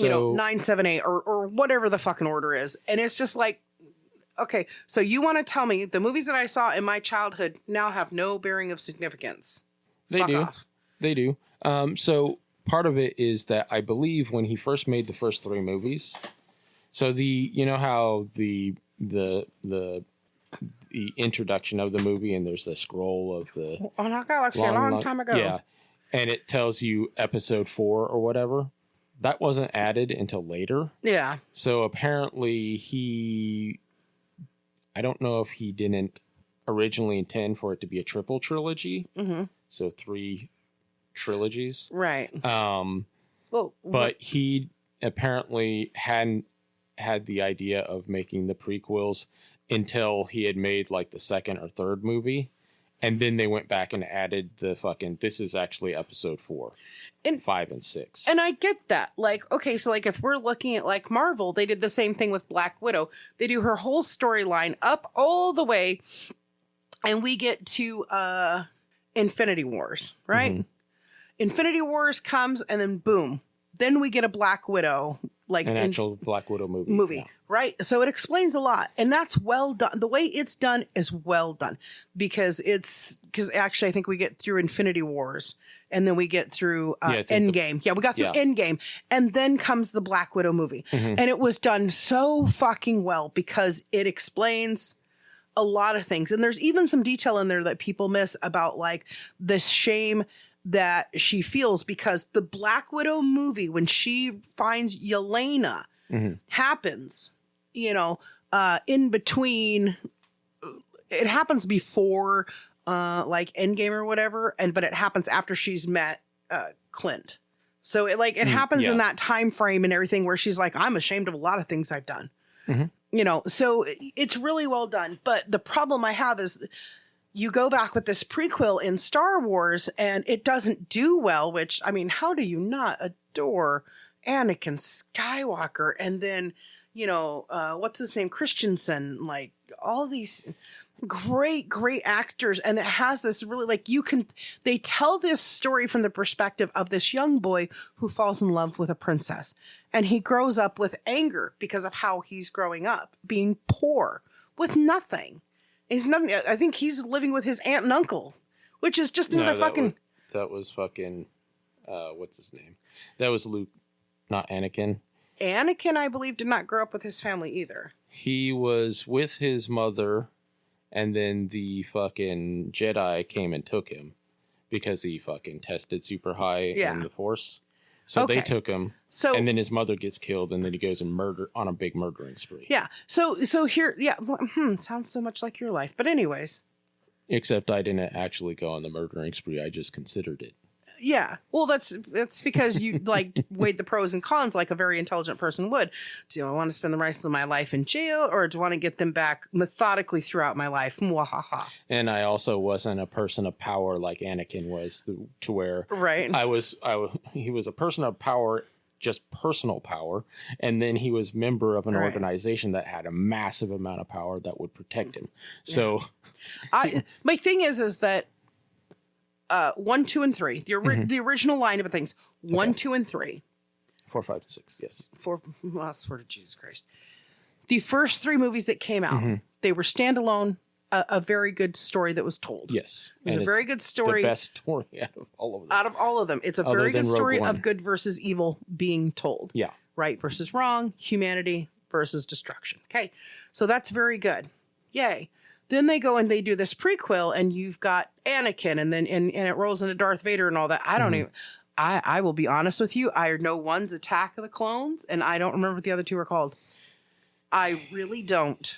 9, 7, 8, or whatever the fucking order is. And it's just like, okay, so you want to tell me the movies that I saw in my childhood now have no bearing of significance? They Fuck do. off. They do. So part of it is that I believe when he first made the first three movies, so how the introduction of the movie and there's the scroll of the on our galaxy a long time ago. Yeah. And it tells you episode 4 or whatever. That wasn't added until later. Yeah. So apparently I don't know if he didn't originally intend for it to be a triple trilogy. So 3 trilogies. Right. But he apparently hadn't had the idea of making the prequels until he had made like the second or third movie. And then they went back and added the fucking, this is actually episode 4, and 5 and 6. And I get that. Like, okay, so like if we're looking at like Marvel, they did the same thing with Black Widow. They do her whole storyline up all the way, and we get to Infinity Wars, right? Mm-hmm. Infinity Wars comes, and then boom. Then we get a Black Widow, like an actual Black Widow movie. Yeah. Right? So it explains a lot, and that's well done. The way it's done is well done because actually I think we get through Infinity Wars, and then we get through Endgame. We got through Endgame, and then comes the Black Widow movie, and it was done so fucking well because it explains a lot of things, and there's even some detail in there that people miss about like the shame that she feels because the Black Widow movie, when she finds Yelena, happens, in between. It happens before like Endgame or whatever, but it happens after she's met Clint. So it happens in that time frame and everything where she's like, I'm ashamed of a lot of things I've done. So it's really well done. But the problem I have is you go back with this prequel in Star Wars and it doesn't do well, which, I mean, how do you not adore Anakin Skywalker? And then, what's his name? Christensen, like all these great actors. And it has this really they tell this story from the perspective of this young boy who falls in love with a princess. And he grows up with anger because of how he's growing up, being poor with nothing. He's not. I think he's living with his aunt and uncle, which is just another fucking. That was fucking. What's his name? That was Luke, not Anakin. Anakin, I believe, did not grow up with his family either. He was with his mother, and then the fucking Jedi came and took him because he fucking tested super high in the Force. So they took him, and then his mother gets killed, and then he goes and murder on a big murdering spree. Yeah. So here, sounds so much like your life. But anyways. Except I didn't actually go on the murdering spree. I just considered it. Yeah. Well, that's because you weighed the pros and cons like a very intelligent person would. Do I want to spend the rest of my life in jail, or do I want to get them back methodically throughout my life? Mwahaha. And I also wasn't a person of power like Anakin was, to where he was a person of power, just personal power, and then he was member of an organization that had a massive amount of power that would protect him. So, my thing is that. 1, 2, and 3. The original lineup of things. 1, 2, and 3. 4, 5, and 6. Yes. 4. I swear to Jesus Christ. The first 3 movies that came out, they were standalone. A very good story that was told. Yes, it was a very good story. The best story out of all of them. Out of all of them, it's a very good story of good versus evil being told. Yeah. Right versus wrong, humanity versus destruction. Okay, so that's very good. Yay. Then they go and they do this prequel, and you've got Anakin, and then and it rolls into Darth Vader and all that. I don't even. I will be honest with you. I know one's Attack of the Clones, and I don't remember what the other 2 are called. I really don't.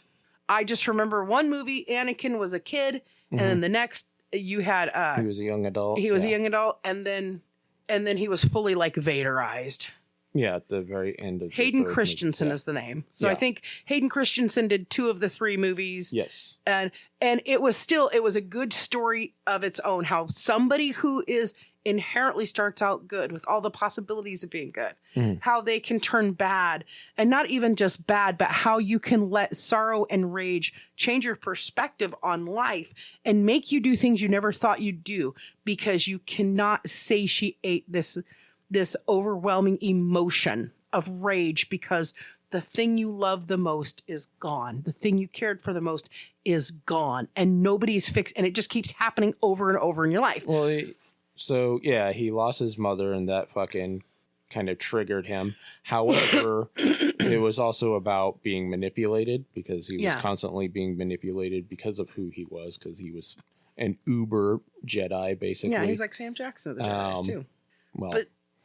I just remember one movie. Anakin was a kid, and then the next you had. He was a young adult. He was a young adult, and then he was fully like Vaderized. Yeah, at the very end of Hayden Christensen is the name. So I think Hayden Christensen did 2 of the 3 movies. Yes. And it was a good story of its own, how somebody who is inherently starts out good with all the possibilities of being good, how they can turn bad, and not even just bad, but how you can let sorrow and rage change your perspective on life and make you do things you never thought you'd do because you cannot satiate this overwhelming emotion of rage because the thing you love the most is gone. The thing you cared for the most is gone, and nobody's fixed, and it just keeps happening over and over in your life. Well, he lost his mother, and that fucking kind of triggered him. However, it was also about being manipulated because he was constantly being manipulated because of who he was, because he was an uber Jedi, basically. Yeah, he's like Sam Jackson of the Jedi, too.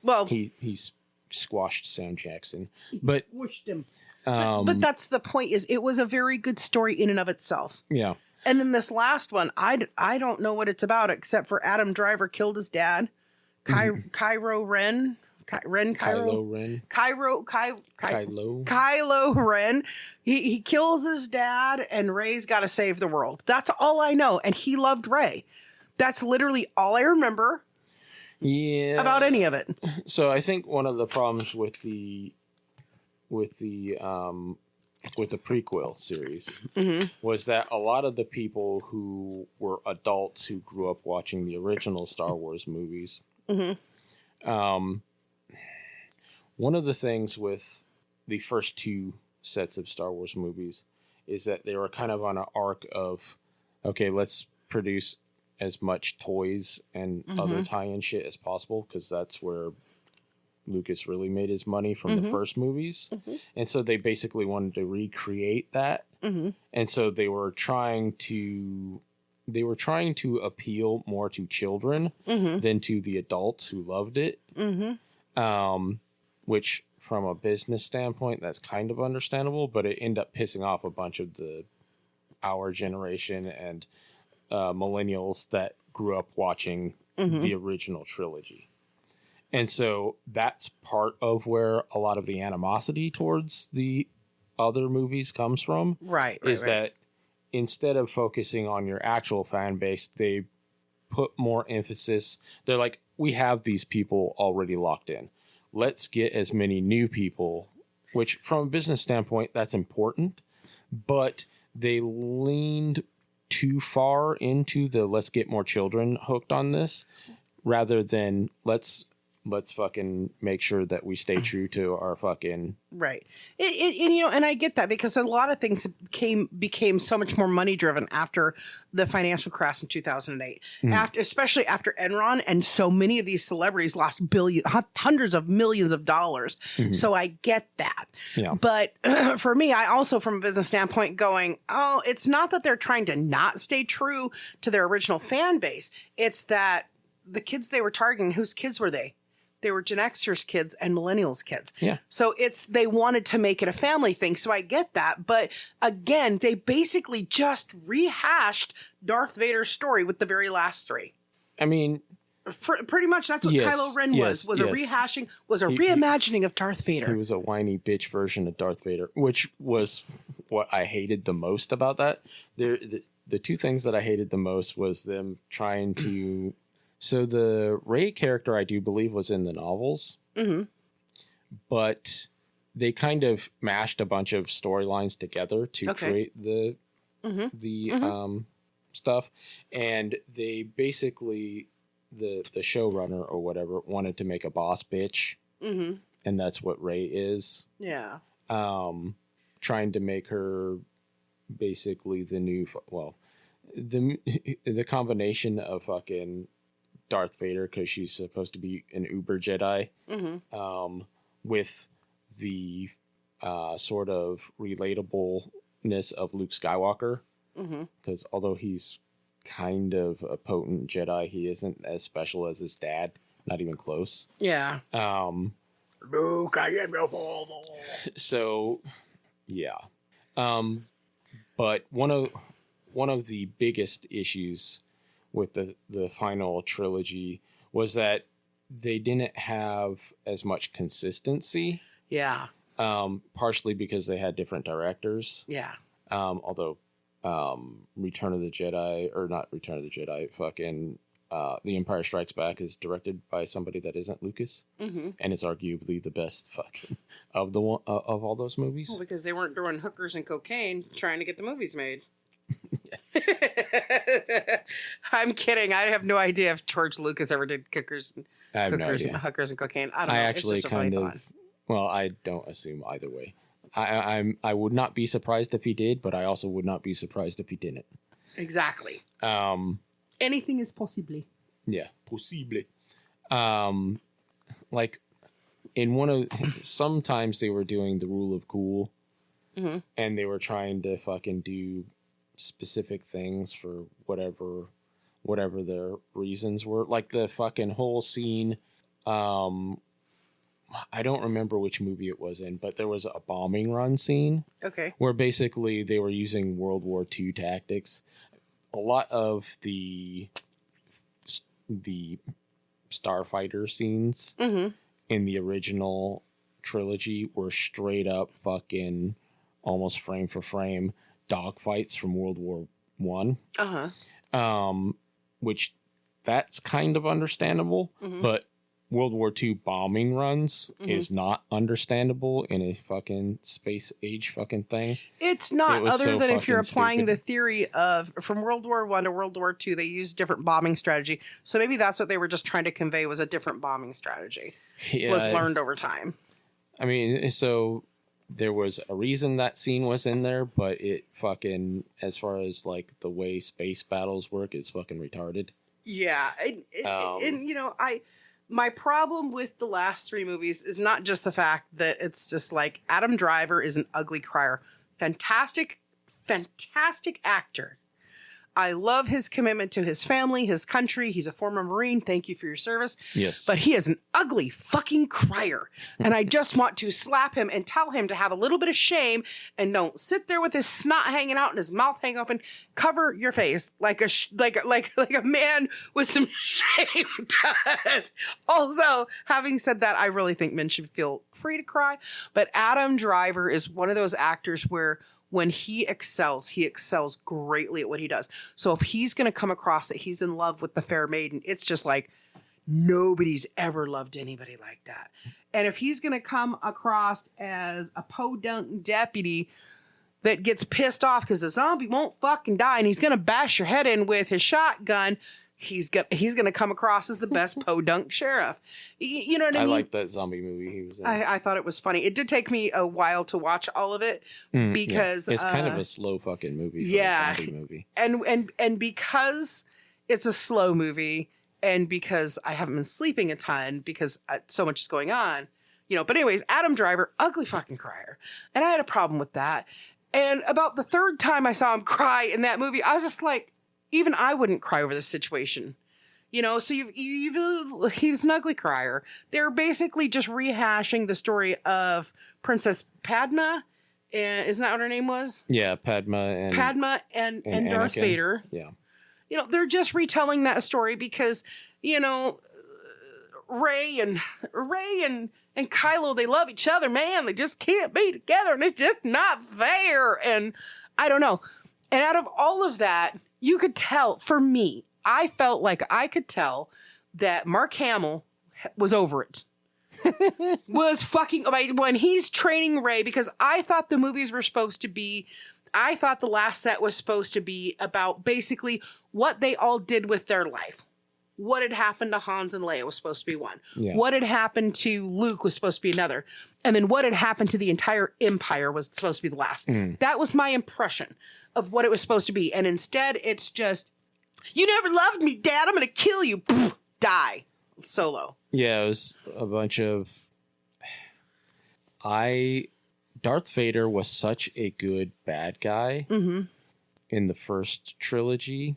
Well, he squashed Sam Jackson, but squished him. But that's the point. Is it was a very good story in and of itself. Yeah. And then this last one, I don't know what it's about except for Adam Driver killed his dad. Kylo Ren Kylo Ren. Kylo Ren. He kills his dad, and Rey's got to save the world. That's all I know. And he loved Rey. That's literally all I remember. Yeah. About any of it. So I think one of the problems with the prequel series was that a lot of the people who were adults who grew up watching the original Star Wars movies, one of the things with the first two sets of Star Wars movies is that they were kind of on an arc of, okay, let's produce as much toys and other tie-in shit as possible, because that's where Lucas really made his money from the first movies. And so they basically wanted to recreate that. And so they were trying to appeal more to children than to the adults who loved it. Which from a business standpoint, that's kind of understandable, but it ended up pissing off a bunch of our generation and millennials that grew up watching the original trilogy. And so that's part of where a lot of the animosity towards the other movies comes from. Right. That instead of focusing on your actual fan base, they put more emphasis. They're like, we have these people already locked in. Let's get as many new people, which from a business standpoint, that's important. But they leaned too far into the let's get more children hooked on this rather than let's fucking make sure that we stay true to our fucking right. And I get that, because a lot of things became so much more money driven after the financial crash in 2008, especially after Enron, and so many of these celebrities lost hundreds of millions of dollars. So I get that. Yeah. But for me, I also, from a business standpoint, going, oh, it's not that they're trying to not stay true to their original fan base. It's that the kids they were targeting, whose kids were they? They were Gen Xers kids and Millennials kids. Yeah. So they wanted to make it a family thing. So I get that. But again, they basically just rehashed Darth Vader's story with the very last three. I mean, pretty much that's what Kylo Ren was a rehashing, was a reimagining of Darth Vader. He was a whiny bitch version of Darth Vader, which was what I hated the most about that. The two things that I hated the most was them trying to... So the Rey character, I do believe, was in the novels, but they kind of mashed a bunch of storylines together to create the stuff, and they basically the showrunner or whatever wanted to make a boss bitch, and that's what Rey is. Yeah. Trying to make her basically the new the combination of fucking Darth Vader, because she's supposed to be an uber Jedi, with the sort of relatableness of Luke Skywalker, because although he's kind of a potent Jedi, he isn't as special as his dad, not even close. Yeah. Luke, I am your father. So, yeah. But one of the biggest issues with the final trilogy was that they didn't have as much consistency. Yeah. Partially because they had different directors. Yeah. Although Return of the Jedi, or not Return of the Jedi, fucking The Empire Strikes Back is directed by somebody that isn't Lucas, and is arguably the best fucking of all those movies. Well, because they weren't doing hookers and cocaine trying to get the movies made. I'm kidding. I have no idea if George Lucas ever did hookers and cocaine. I don't know. I actually kind of. Well, I don't assume either way. I would not be surprised if he did, but I also would not be surprised if he didn't. Exactly. Anything is possible. Yeah, possible. Like in sometimes they were doing the rule of cool, and they were trying to fucking do specific things for whatever their reasons were. Like the fucking whole scene, I don't remember which movie it was in, but there was a bombing run scene. Okay. Where basically they were using World War II tactics. A lot of the starfighter scenes in in the original trilogy were straight up fucking almost frame for frame dogfights from World War One. Which that's kind of understandable, but World War II bombing runs is not understandable in a fucking space age fucking thing. It's not, other than if you're applying the theory of from World War I to World War II, they used different bombing strategy. So maybe that's what they were just trying to convey, was a different bombing strategy. Was learned over time. I mean, so there was a reason that scene was in there, but it fucking, as far as like the way space battles work, is fucking retarded. Yeah. And you know, my problem with the last three movies is not just the fact that it's just like Adam Driver is an ugly crier. Fantastic, fantastic actor. I love his commitment to his family, his country. He's a former Marine. Thank you for your service. Yes. But he is an ugly fucking crier. And I just want to slap him and tell him to have a little bit of shame and don't sit there with his snot hanging out and his mouth hanging open. Cover your face like a man with some shame does. Although, having said that, I really think men should feel free to cry. But Adam Driver is one of those actors where when he excels greatly at what he does. So if he's going to come across that he's in love with the fair maiden, it's just like nobody's ever loved anybody like that. And if he's going to come across as a podunk deputy that gets pissed off because the zombie won't fucking die and he's going to bash your head in with his shotgun, he's gonna come across as the best podunk sheriff. You know what I mean? I like that zombie movie he was in. I thought it was funny. It did take me a while to watch all of it because it's kind of a slow fucking movie. For a zombie movie. And because it's a slow movie, and because I haven't been sleeping a ton because so much is going on, you know. But anyways, Adam Driver, ugly fucking crier, and I had a problem with that. And about the third time I saw him cry in that movie, I was just like, even I wouldn't cry over this situation. You know, so he's an ugly crier. They're basically just rehashing the story of Princess Padma. And isn't that what her name was? Yeah, Padma and Darth Vader. Yeah. You know, they're just retelling that story because, you know, Rey and Kylo, they love each other, man. They just can't be together, and it's just not fair. And I don't know. And out of all of that, you could tell, for me, I felt like I could tell that Mark Hamill was over it. Was fucking, when he's training Rey, because I thought the movies were supposed to be, I thought the last set was supposed to be about basically what they all did with their life. What had happened to Hans and Leia was supposed to be one. Yeah. What had happened to Luke was supposed to be another. And then what had happened to the entire Empire was supposed to be the last. That was my impression of what it was supposed to be. And instead, it's just, you never loved me, Dad. I'm going to kill you. Die. Solo. Yeah, it was a bunch of... Darth Vader was such a good bad guy in the first trilogy.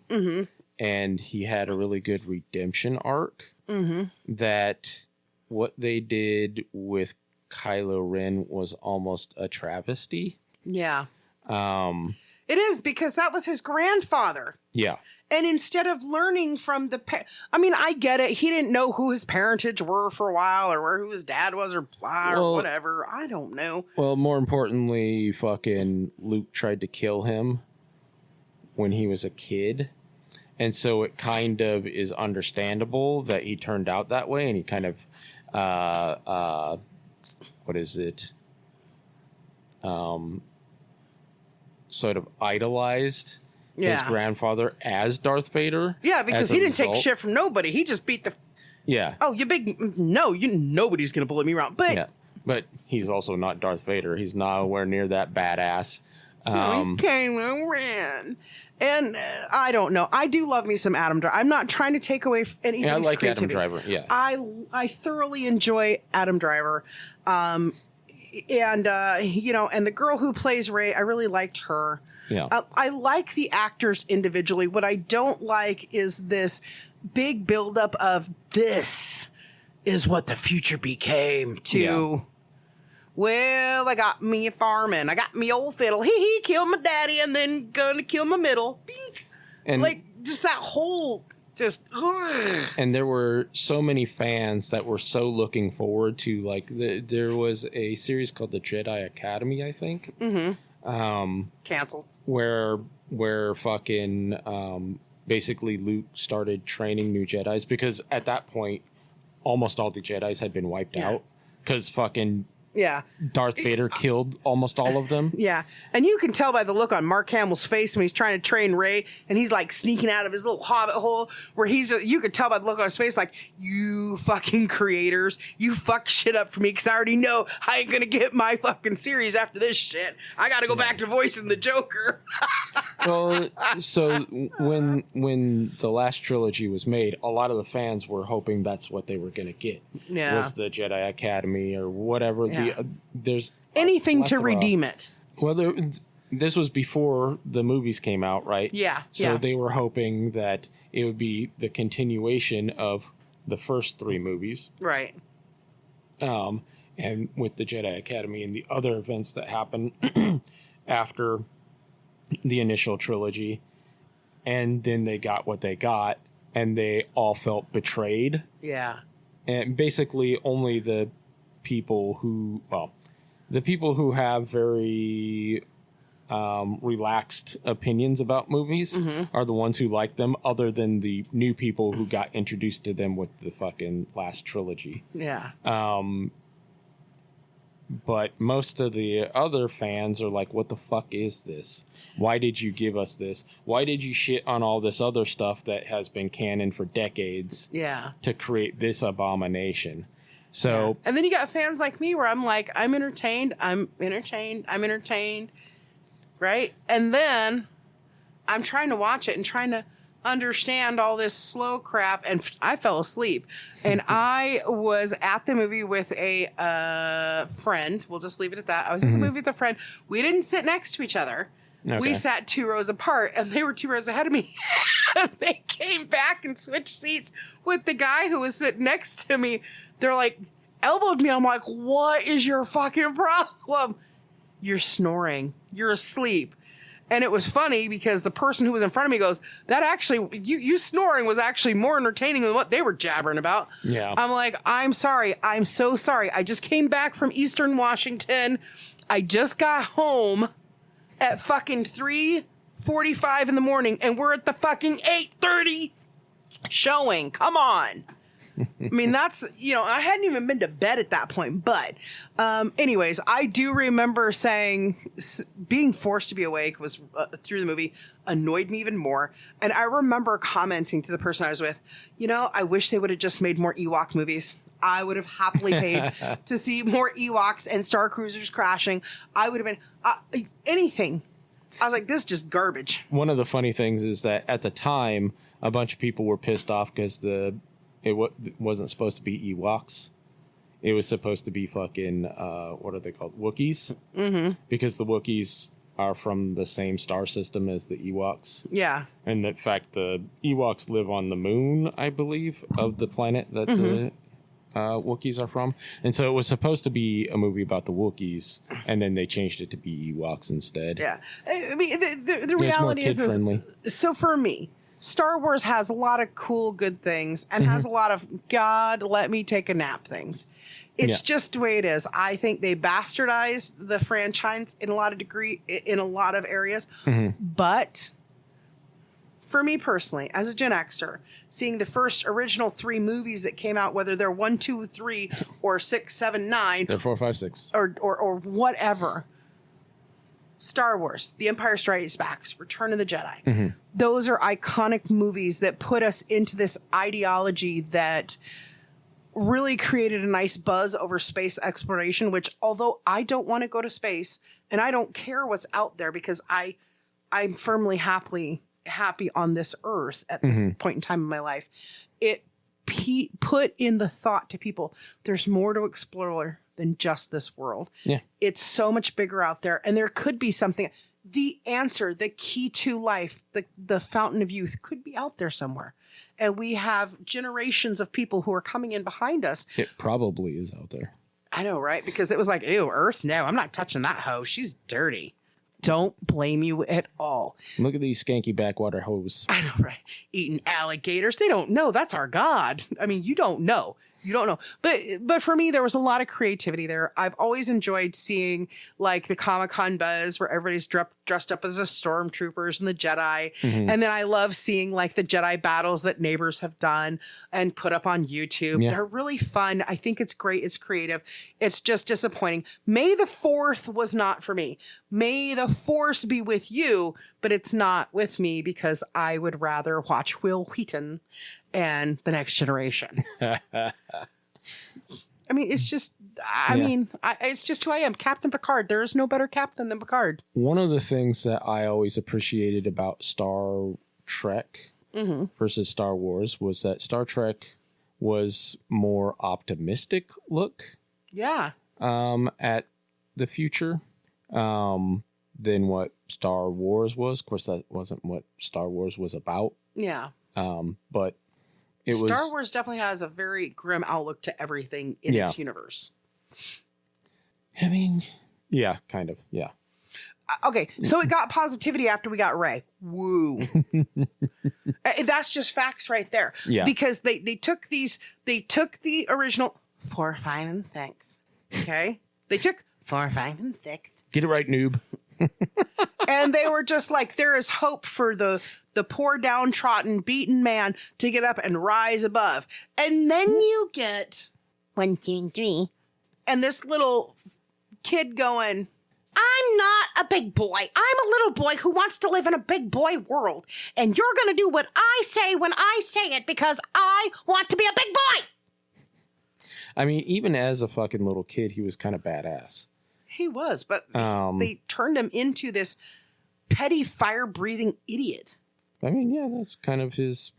And he had a really good redemption arc. That what they did with Kylo Ren was almost a travesty. Yeah. It is, because that was his grandfather. Yeah. And instead of learning from I get it. He didn't know who his parentage were for a while, or who his dad was, or blah, or whatever. I don't know. Well, more importantly, fucking Luke tried to kill him when he was a kid. And so it kind of is understandable that he turned out that way, and he kind of, sort of idolized his grandfather as Darth Vader. Yeah, because he didn't take shit from nobody. He just beat the... Yeah. Oh, nobody's going to bully me around. But... Yeah, but he's also not Darth Vader. He's nowhere near that badass. No, he's Kylo Ren. And I don't know. I do love me some Adam Driver. I'm not trying to take away anything. Yeah, I like creativity. Adam Driver. Yeah, I thoroughly enjoy Adam Driver, and the girl who plays Rey, I really liked her. Yeah, I like the actors individually. What I don't like is this big buildup of this is what the future became to. Yeah. Well, I got me a farming. I got me old fiddle. He killed my daddy and then gonna kill my middle. And like, just that whole Just, ugh. And there were so many fans that were so looking forward to, like, there was a series called the Jedi Academy, I think. Canceled. Where fucking basically Luke started training new Jedis, because at that point almost all the Jedis had been wiped out, because fucking Darth Vader killed almost all of them. Yeah. And you can tell by the look on Mark Hamill's face when he's trying to train Rey, and he's like sneaking out of his little hobbit hole, where you could tell by the look on his face, like, you fucking creators, you fuck shit up for me, because I already know I ain't gonna get my fucking series after this shit. I gotta go back to voicing the Joker. Well, so when the last trilogy was made, a lot of the fans were hoping that's what they were gonna get. Yeah. Was the Jedi Academy or whatever. Yeah. There's anything to redeem it. Well, this was before the movies came out, right? Yeah. So they were hoping that it would be the continuation of the first 3 movies. Right. And with the Jedi Academy and the other events that happened after the initial trilogy, and then they got what they got, and they all felt betrayed. Yeah. And basically only the people who have very relaxed opinions about movies are the ones who like them, other than the new people who got introduced to them with the fucking last trilogy. Yeah. But most of the other fans are like, what the fuck is this? Why did you give us this? Why did you shit on all this other stuff that has been canon for decades to create this abomination? So, and then you got fans like me where I'm like, I'm entertained, right? And then I'm trying to watch it and trying to understand all this slow crap, and I fell asleep. And I was at the movie with a friend. We'll just leave it at that. I was at the movie with a friend. We didn't sit next to each other. Okay. We sat 2 rows apart, and they were 2 rows ahead of me. They came back and switched seats with the guy who was sitting next to me. They're like, elbowed me. I'm like, what is your fucking problem? You're snoring. You're asleep. And it was funny because the person who was in front of me goes, that actually, you snoring was actually more entertaining than what they were jabbering about. Yeah. I'm like, I'm sorry. I'm so sorry. I just came back from Eastern Washington. I just got home at fucking 3:45 in the morning, and we're at the fucking 8:30 showing. Come on. I mean, that's, I hadn't even been to bed at that point. But anyways, I do remember saying being forced to be awake was through the movie annoyed me even more. And I remember commenting to the person I was with, I wish they would have just made more Ewok movies. I would have happily paid to see more Ewoks and Star Cruisers crashing. I would have been anything. I was like, this is just garbage. One of the funny things is that at the time, a bunch of people were pissed off because it wasn't supposed to be Ewoks. It was supposed to be fucking, what are they called? Wookiees? Mm-hmm. Because the Wookiees are from the same star system as the Ewoks. Yeah. And in fact, the Ewoks live on the moon, I believe, of the planet that the Wookiees are from. And so it was supposed to be a movie about the Wookiees, and then they changed it to be Ewoks instead. Yeah. I mean, the reality is so for me, Star Wars has a lot of cool, good things, and has a lot of God, let me take a nap things. It's just the way it is. I think they bastardized the franchise in a lot of areas. But for me personally, as a Gen Xer, seeing the first original 3 movies that came out, whether they're 1, 2, 3, or 6, 7, 9, they're 4, 5, 6, or whatever. Star Wars, The Empire Strikes Back, Return of the Jedi. Those are iconic movies that put us into this ideology that really created a nice buzz over space exploration, which although I don't want to go to space and I don't care what's out there because I'm firmly happy on this earth at this point in time in my life, it put in the thought to people, there's more to explore than just this world. Yeah. It's so much bigger out there, and there could be something. The answer, the key to life, the fountain of youth could be out there somewhere. And we have generations of people who are coming in behind us. It probably is out there. I know, right? Because it was like, ew, Earth? No, I'm not touching that hoe. She's dirty. Don't blame you at all. Look at these skanky backwater hoes. I know, right? Eating alligators. They don't know. That's our God. I mean, you don't know. You don't know. But for me, there was a lot of creativity there. I've always enjoyed seeing like the Comic-Con buzz where everybody's dressed up as the stormtroopers and the Jedi. Mm-hmm. And then I love seeing like the Jedi battles that neighbors have done and put up on YouTube. Yeah. They're really fun. I think it's great. It's creative. It's just disappointing. May the 4th was not for me. May the Force be with you, but it's not with me because I would rather watch Will Wheaton and The Next Generation. I mean, it's just, it's just who I am. Captain Picard. There is no better captain than Picard. One of the things that I always appreciated about Star Trek versus Star Wars was that Star Trek was more optimistic look Yeah. at the future than what Star Wars was. Of course, that wasn't what Star Wars was about. Yeah. But it was Star Wars definitely has a very grim outlook to everything in its universe. I mean, yeah, kind of. Yeah. Okay, so it got positivity after we got Rey. Woo. That's just facts right there. Yeah. Because they took the original 4, 5, and 6. Okay? They took 4, 5, and 6. Get it right, noob. And they were just like, there is hope for the poor downtrodden beaten man to get up and rise above. And then you get 1, 2, 3. And this little kid going, I'm not a big boy. I'm a little boy who wants to live in a big boy world. And you're going to do what I say when I say it because I want to be a big boy. I mean, even as a fucking little kid, he was kind of badass. He was, but they turned him into this petty fire-breathing idiot. I mean, yeah, that's kind of his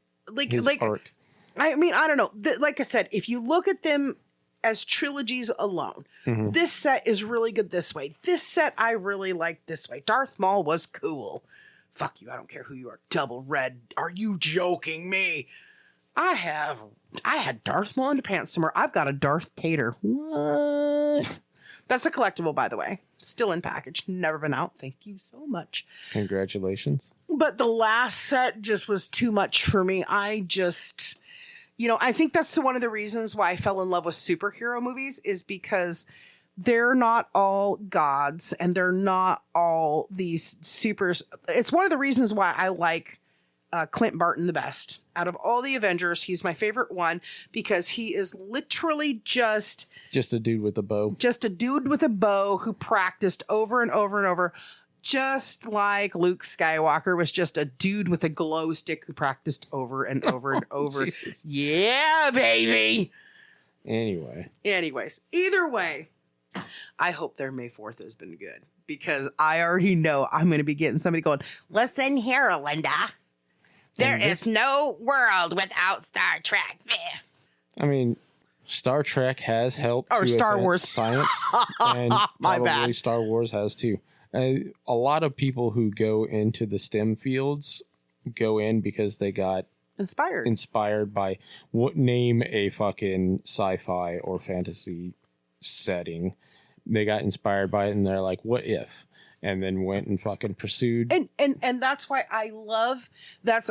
arc. I mean, I don't know. Like I said, if you look at them as trilogies alone, this set is really good this way. This set I really like this way. Darth Maul was cool. Fuck you, I don't care who you are. Double red. Are you joking me? I had Darth Maul underpants somewhere. I've got a Darth Tater. What? That's a collectible, by the way. Still in package. Never been out. Thank you so much. Congratulations. But the last set just was too much for me. I just, I think that's one of the reasons why I fell in love with superhero movies is because they're not all gods and they're not all these supers. It's one of the reasons why I like Clint Barton the best. Out of all the Avengers, he's my favorite one because he is literally just a dude with a bow. Just a dude with a bow who practiced over and over and over. Just like Luke Skywalker was just a dude with a glow stick who practiced over and over and over. Jesus. Yeah, baby. Anyways, either way, I hope their May 4th has been good because I already know I'm going to be getting somebody going, listen here, Linda. There is no world without Star Trek. I mean, Star Trek has helped or to Star advance Wars science, and My probably bad. Star Wars has too. A lot of people who go into the STEM fields go in because they got inspired by name a fucking sci-fi or fantasy setting. They got inspired by it, and they're like, "What if?" And then went and fucking pursued. And that's why I love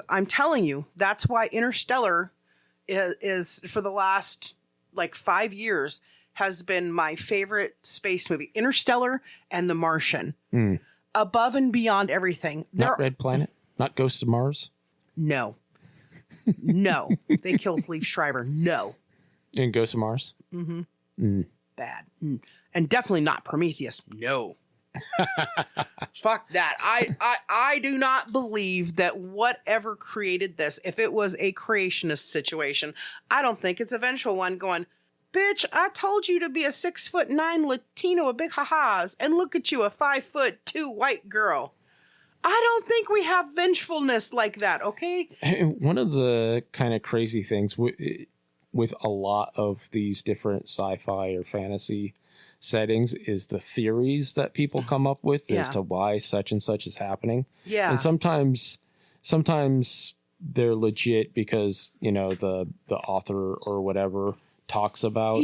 I'm telling you, that's why Interstellar is for the last like 5 years has been my favorite space movie. Interstellar and The Martian. Above and beyond everything. Not Red Planet? Not Ghost of Mars? No. No. They kill Liev Schreiber. No. In Ghost of Mars? Bad. And definitely not Prometheus. No. Fuck that. I do not believe that whatever created this, if it was a creationist situation, I don't think it's eventual one going, bitch, I told you to be a 6'9" Latino with big ha-has, and look at you, a 5'2" white girl. I don't think we have vengefulness like that, okay? And one of the kind of crazy things with a lot of these different sci-fi or fantasy settings is the theories that people come up with as to why such and such is happening. Yeah. And sometimes they're legit because, the author or whatever talks about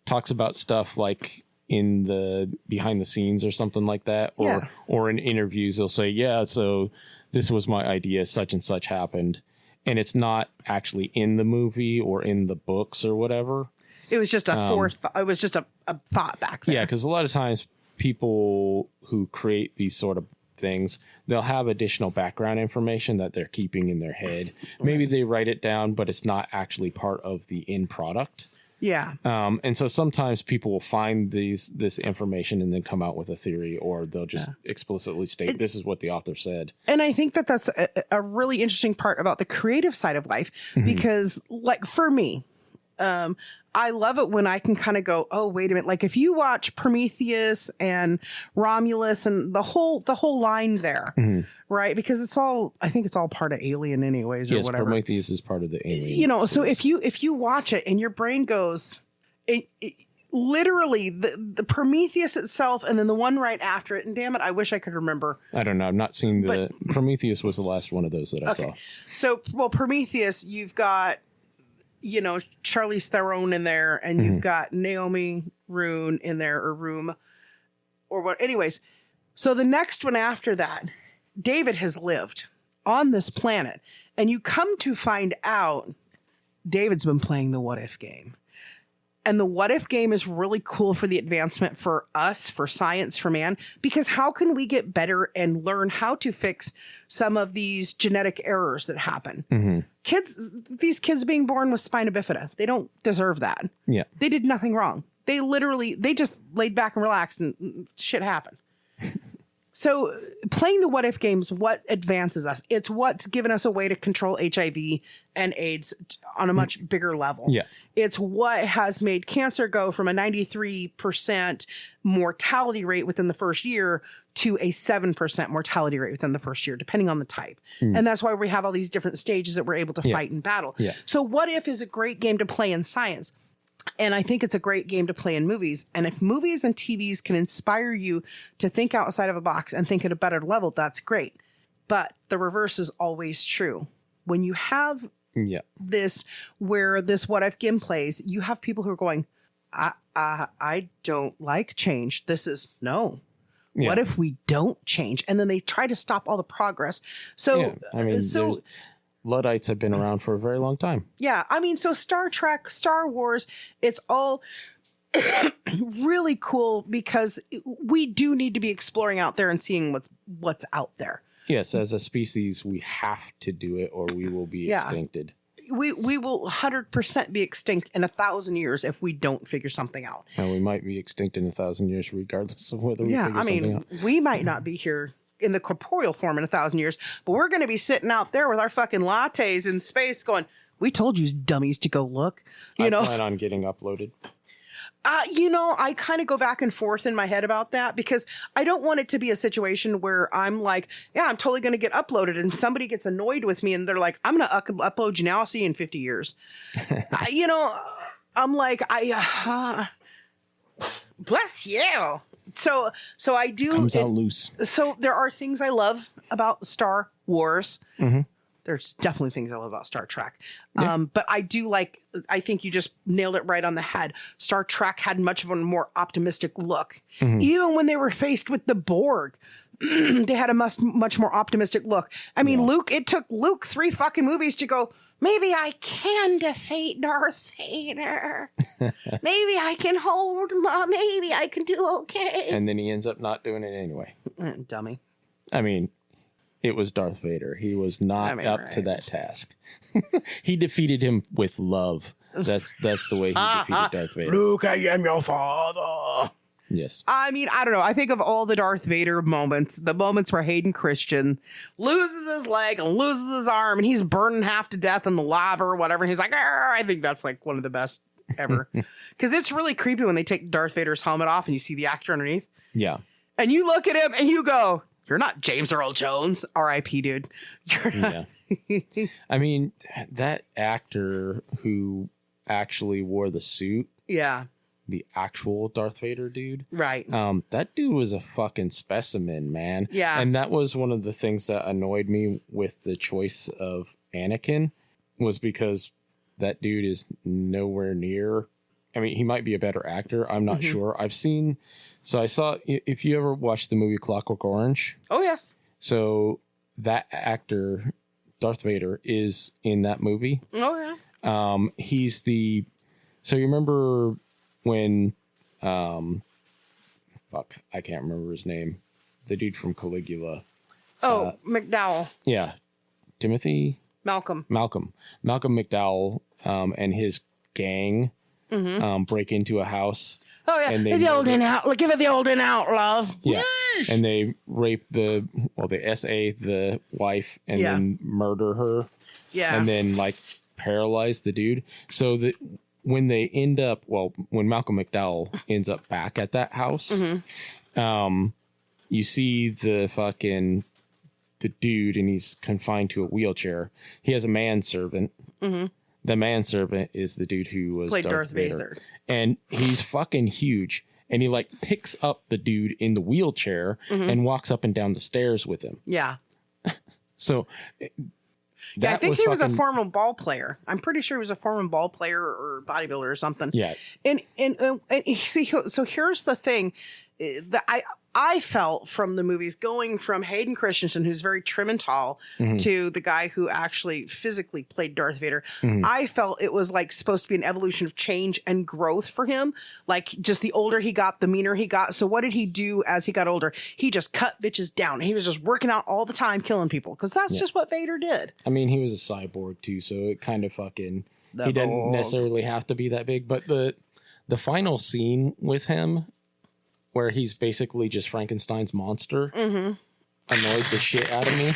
talks about stuff like in the behind the scenes or something like that, or in interviews they'll say, yeah, so this was my idea, such and such happened, and it's not actually in the movie or in the books or whatever. It was just it was just a thought back there. Yeah, because a lot of times people who create these sort of things, they'll have additional background information that they're keeping in their head. Maybe they write it down, but it's not actually part of the end product. Yeah. And so sometimes people will find this information and then come out with a theory, or they'll just explicitly state this is what the author said. And I think that that's a really interesting part about the creative side of life, because like for me, I love it when I can kind of go, oh, wait a minute. Like if you watch Prometheus and Romulus and the whole line there, right? Because I think it's all part of Alien anyways, or whatever. Prometheus is part of the Alien. You know, so if you watch it and your brain goes, literally the Prometheus itself and then the one right after it, and damn it, I wish I could remember. I don't know. I'm not seeing Prometheus was the last one of those that I saw. So, well, Prometheus, you've got, you know, Charlize Theron in there, and you've got Naomi Rune in there, or Room, or what. Anyways, so the next one after that, David has lived on this planet, and you come to find out David's been playing the what if game. And the what if game is really cool for the advancement for us, for science, for man, because how can we get better and learn how to fix some of these genetic errors that happen? These kids being born with spina bifida, they don't deserve that. Yeah. They did nothing wrong. They just laid back and relaxed and shit happened. So playing the what if games, what advances us? It's what's given us a way to control HIV and AIDS on a much bigger level. Yeah. It's what has made cancer go from a 93% mortality rate within the first year to a 7% mortality rate within the first year, depending on the type. And that's why we have all these different stages that we're able to fight and battle. Yeah. So what if is a great game to play in science. And I think it's a great game to play in movies. And if movies and TVs can inspire you to think outside of a box and think at a better level, that's great. But the reverse is always true. When you have this, where this what if game plays, you have people who are going, I don't like change. This is no. Yeah. What if we don't change? And then they try to stop all the progress. So, I mean, Luddites have been around for a very long time. Yeah. I mean, so Star Trek, Star Wars, it's all really cool because we do need to be exploring out there and seeing what's out there. Yes. As a species, we have to do it or we will be extincted. We will 100% be extinct in 1,000 years if we don't figure something out. And we might be extinct in 1,000 years regardless of whether we figure something out. We might not be here in the corporeal form in 1,000 years, but we're going to be sitting out there with our fucking lattes in space going, we told you dummies to go look. I plan on getting uploaded. I kind of go back and forth in my head about that because I don't want it to be a situation where I'm like, yeah, I'm totally going to get uploaded and somebody gets annoyed with me and they're like, I'm going to upload you now. I'll see you in 50 years. I'm like, bless you. So I do. Comes out loose. So there are things I love about Star Wars. Mm-hmm. There's definitely things I love about Star Trek. Yeah. But I think you just nailed it right on the head. Star Trek had much of a more optimistic look. Mm-hmm. Even when they were faced with the Borg, they had a much more optimistic look. I mean, it took Luke 3 fucking movies to go, maybe I can defeat Darth Vader. Maybe I can hold maybe I can do okay. And then he ends up not doing it anyway. Dummy. I mean, it was Darth Vader. He was not up to that task. He defeated him with love. That's the way he defeated Darth Vader. Luke, I am your father. Yes. I mean, I don't know. I think of all the Darth Vader moments, the moments where Hayden Christian loses his leg and loses his arm and he's burning half to death in the lava or whatever. And he's like, I think that's like one of the best ever. Because it's really creepy when they take Darth Vader's helmet off and you see the actor underneath. Yeah. And you look at him and you go, you're not James Earl Jones. R.I.P., dude. You're not. Yeah. I mean, that actor who actually wore the suit. Yeah. The actual Darth Vader dude. Right. That dude was a fucking specimen, man. Yeah. And that was one of the things that annoyed me with the choice of Anakin was because that dude is nowhere near I mean, he might be a better actor. I'm not sure. I saw, if you ever watched the movie Clockwork Orange. Oh, yes. So that actor, Darth Vader, is in that movie. Oh, yeah. He's so you remember when, I can't remember his name. The dude from Caligula. Oh, McDowell. Yeah. Timothy? Malcolm McDowell and his gang break into a house. Oh, yeah. And Give it the old and out, love. Yeah. And they rape they SA the wife and then murder her. Yeah. And then like paralyze the dude. So that when they when Malcolm McDowell ends up back at that house, you see the dude, and he's confined to a wheelchair. He has a manservant. The manservant is the dude who was played Darth Vader. And he's fucking huge. And he like picks up the dude in the wheelchair and walks up and down the stairs with him. Yeah. So I think he was a former ball player. I'm pretty sure he was a former ball player or bodybuilder or something. Yeah. And see, so here's the thing that I felt from the movies, going from Hayden Christensen, who's very trim and tall, to the guy who actually physically played Darth Vader. I felt it was like supposed to be an evolution of change and growth for him. Like just the older he got, the meaner he got. So what did he do as he got older? He just cut bitches down. He was just working out all the time, killing people, because that's just what Vader did. I mean, he was a cyborg too, so it kind of he didn't necessarily have to be that big. But the final scene with him, where he's basically just Frankenstein's monster, annoyed the shit out of me.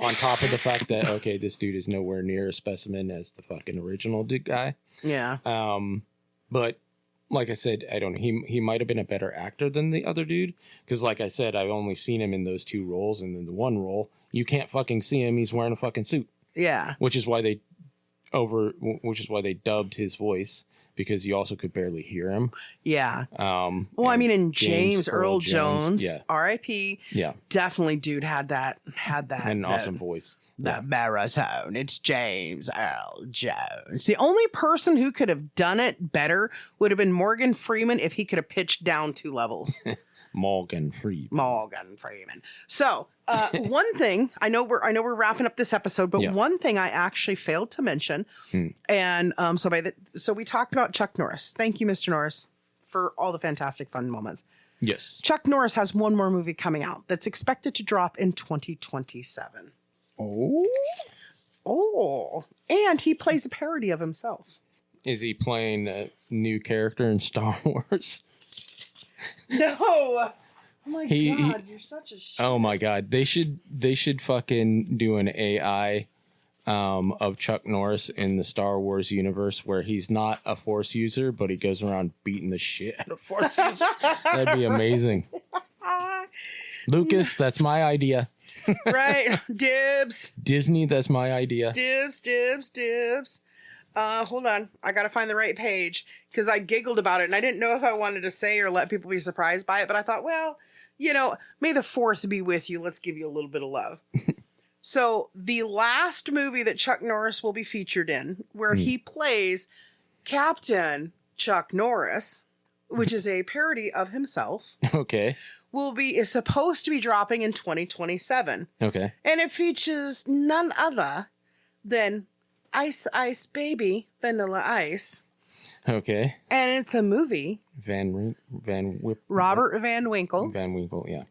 On top of the fact that, okay, this dude is nowhere near a specimen as the fucking original guy. Yeah. But like I said, I don't know. He might have been a better actor than the other dude. Because like I said, I've only seen him in those 2 roles. And in the one role, you can't fucking see him. He's wearing a fucking suit. Yeah. Which is why they dubbed his voice. Because you also could barely hear him. Yeah. Well, I mean, in James Earl Jones, yeah. R.I.P. Yeah. Definitely, dude had that. And an awesome voice. That baritone. It's James Earl Jones. The only person who could have done it better would have been Morgan Freeman if he could have pitched down 2 levels. Morgan Freeman. So, one thing I know we're wrapping up this episode, but one thing I actually failed to mention, and so we talked about Chuck Norris. Thank you, Mr. Norris, for all the fantastic fun moments. Yes, Chuck Norris has one more movie coming out that's expected to drop in 2027. Oh, and he plays a parody of himself. Is he playing a new character in Star Wars? No. Oh my god, you're such a shit. Oh my god. They should fucking do an AI of Chuck Norris in the Star Wars universe where he's not a Force user, but he goes around beating the shit out of Force users. That'd be amazing. Lucas, that's my idea. Right. Dibs. Disney, that's my idea. Dibs. Hold on. I got to find the right page because I giggled about it and I didn't know if I wanted to say or let people be surprised by it. But I thought, well, may the 4th be with you. Let's give you a little bit of love. So the last movie that Chuck Norris will be featured in, where he plays Captain Chuck Norris, which is a parody of himself. Okay. Is supposed to be dropping in 2027. Okay. And it features none other than Ice Ice Baby Vanilla Ice. Okay. And it's a movie. Robert Van Winkle. Van Winkle, yeah.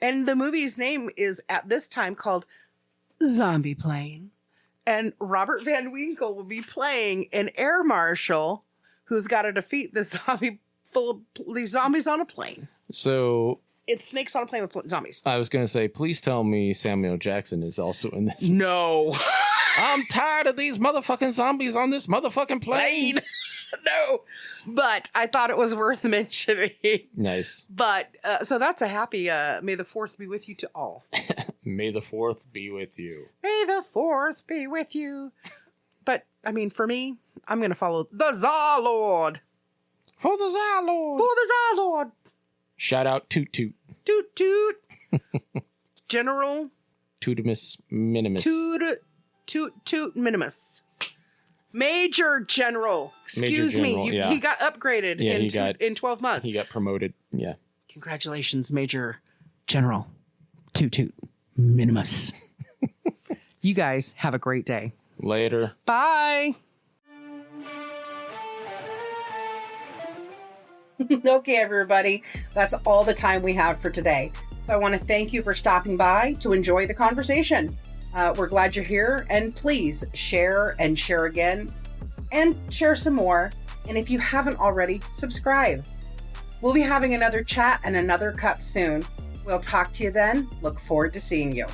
And the movie's name is at this time called Zombie Plane. And Robert Van Winkle will be playing an air marshal who's got to defeat this zombie full of these zombies on a plane. So it's snakes on a plane with zombies. I was going to say, please tell me Samuel Jackson is also in this. No. I'm tired of these motherfucking zombies on this motherfucking plane. No. But I thought it was worth mentioning. Nice. But so that's a happy May the 4th be with you to all. May the 4th be with you. May the 4th be with you. But, I mean, for me, I'm going to follow the Tsar Lord. For the Tsar Lord. For the Tsar Lord. Shout out Toot Toot. Toot Toot. General. Tootimus Minimus. Toot Minimus. Major General. Excuse General, me. yeah. He got upgraded in 12 months. He got promoted. Yeah. Congratulations, Major General. Toot toot. Minimus. You guys have a great day. Later. Bye. Okay, everybody. That's all the time we have for today. So I want to thank you for stopping by to enjoy the conversation. We're glad you're here, and please share and share again and share some more. And if you haven't already, subscribe. We'll be having another chat and another cup soon. We'll talk to you then. Look forward to seeing you.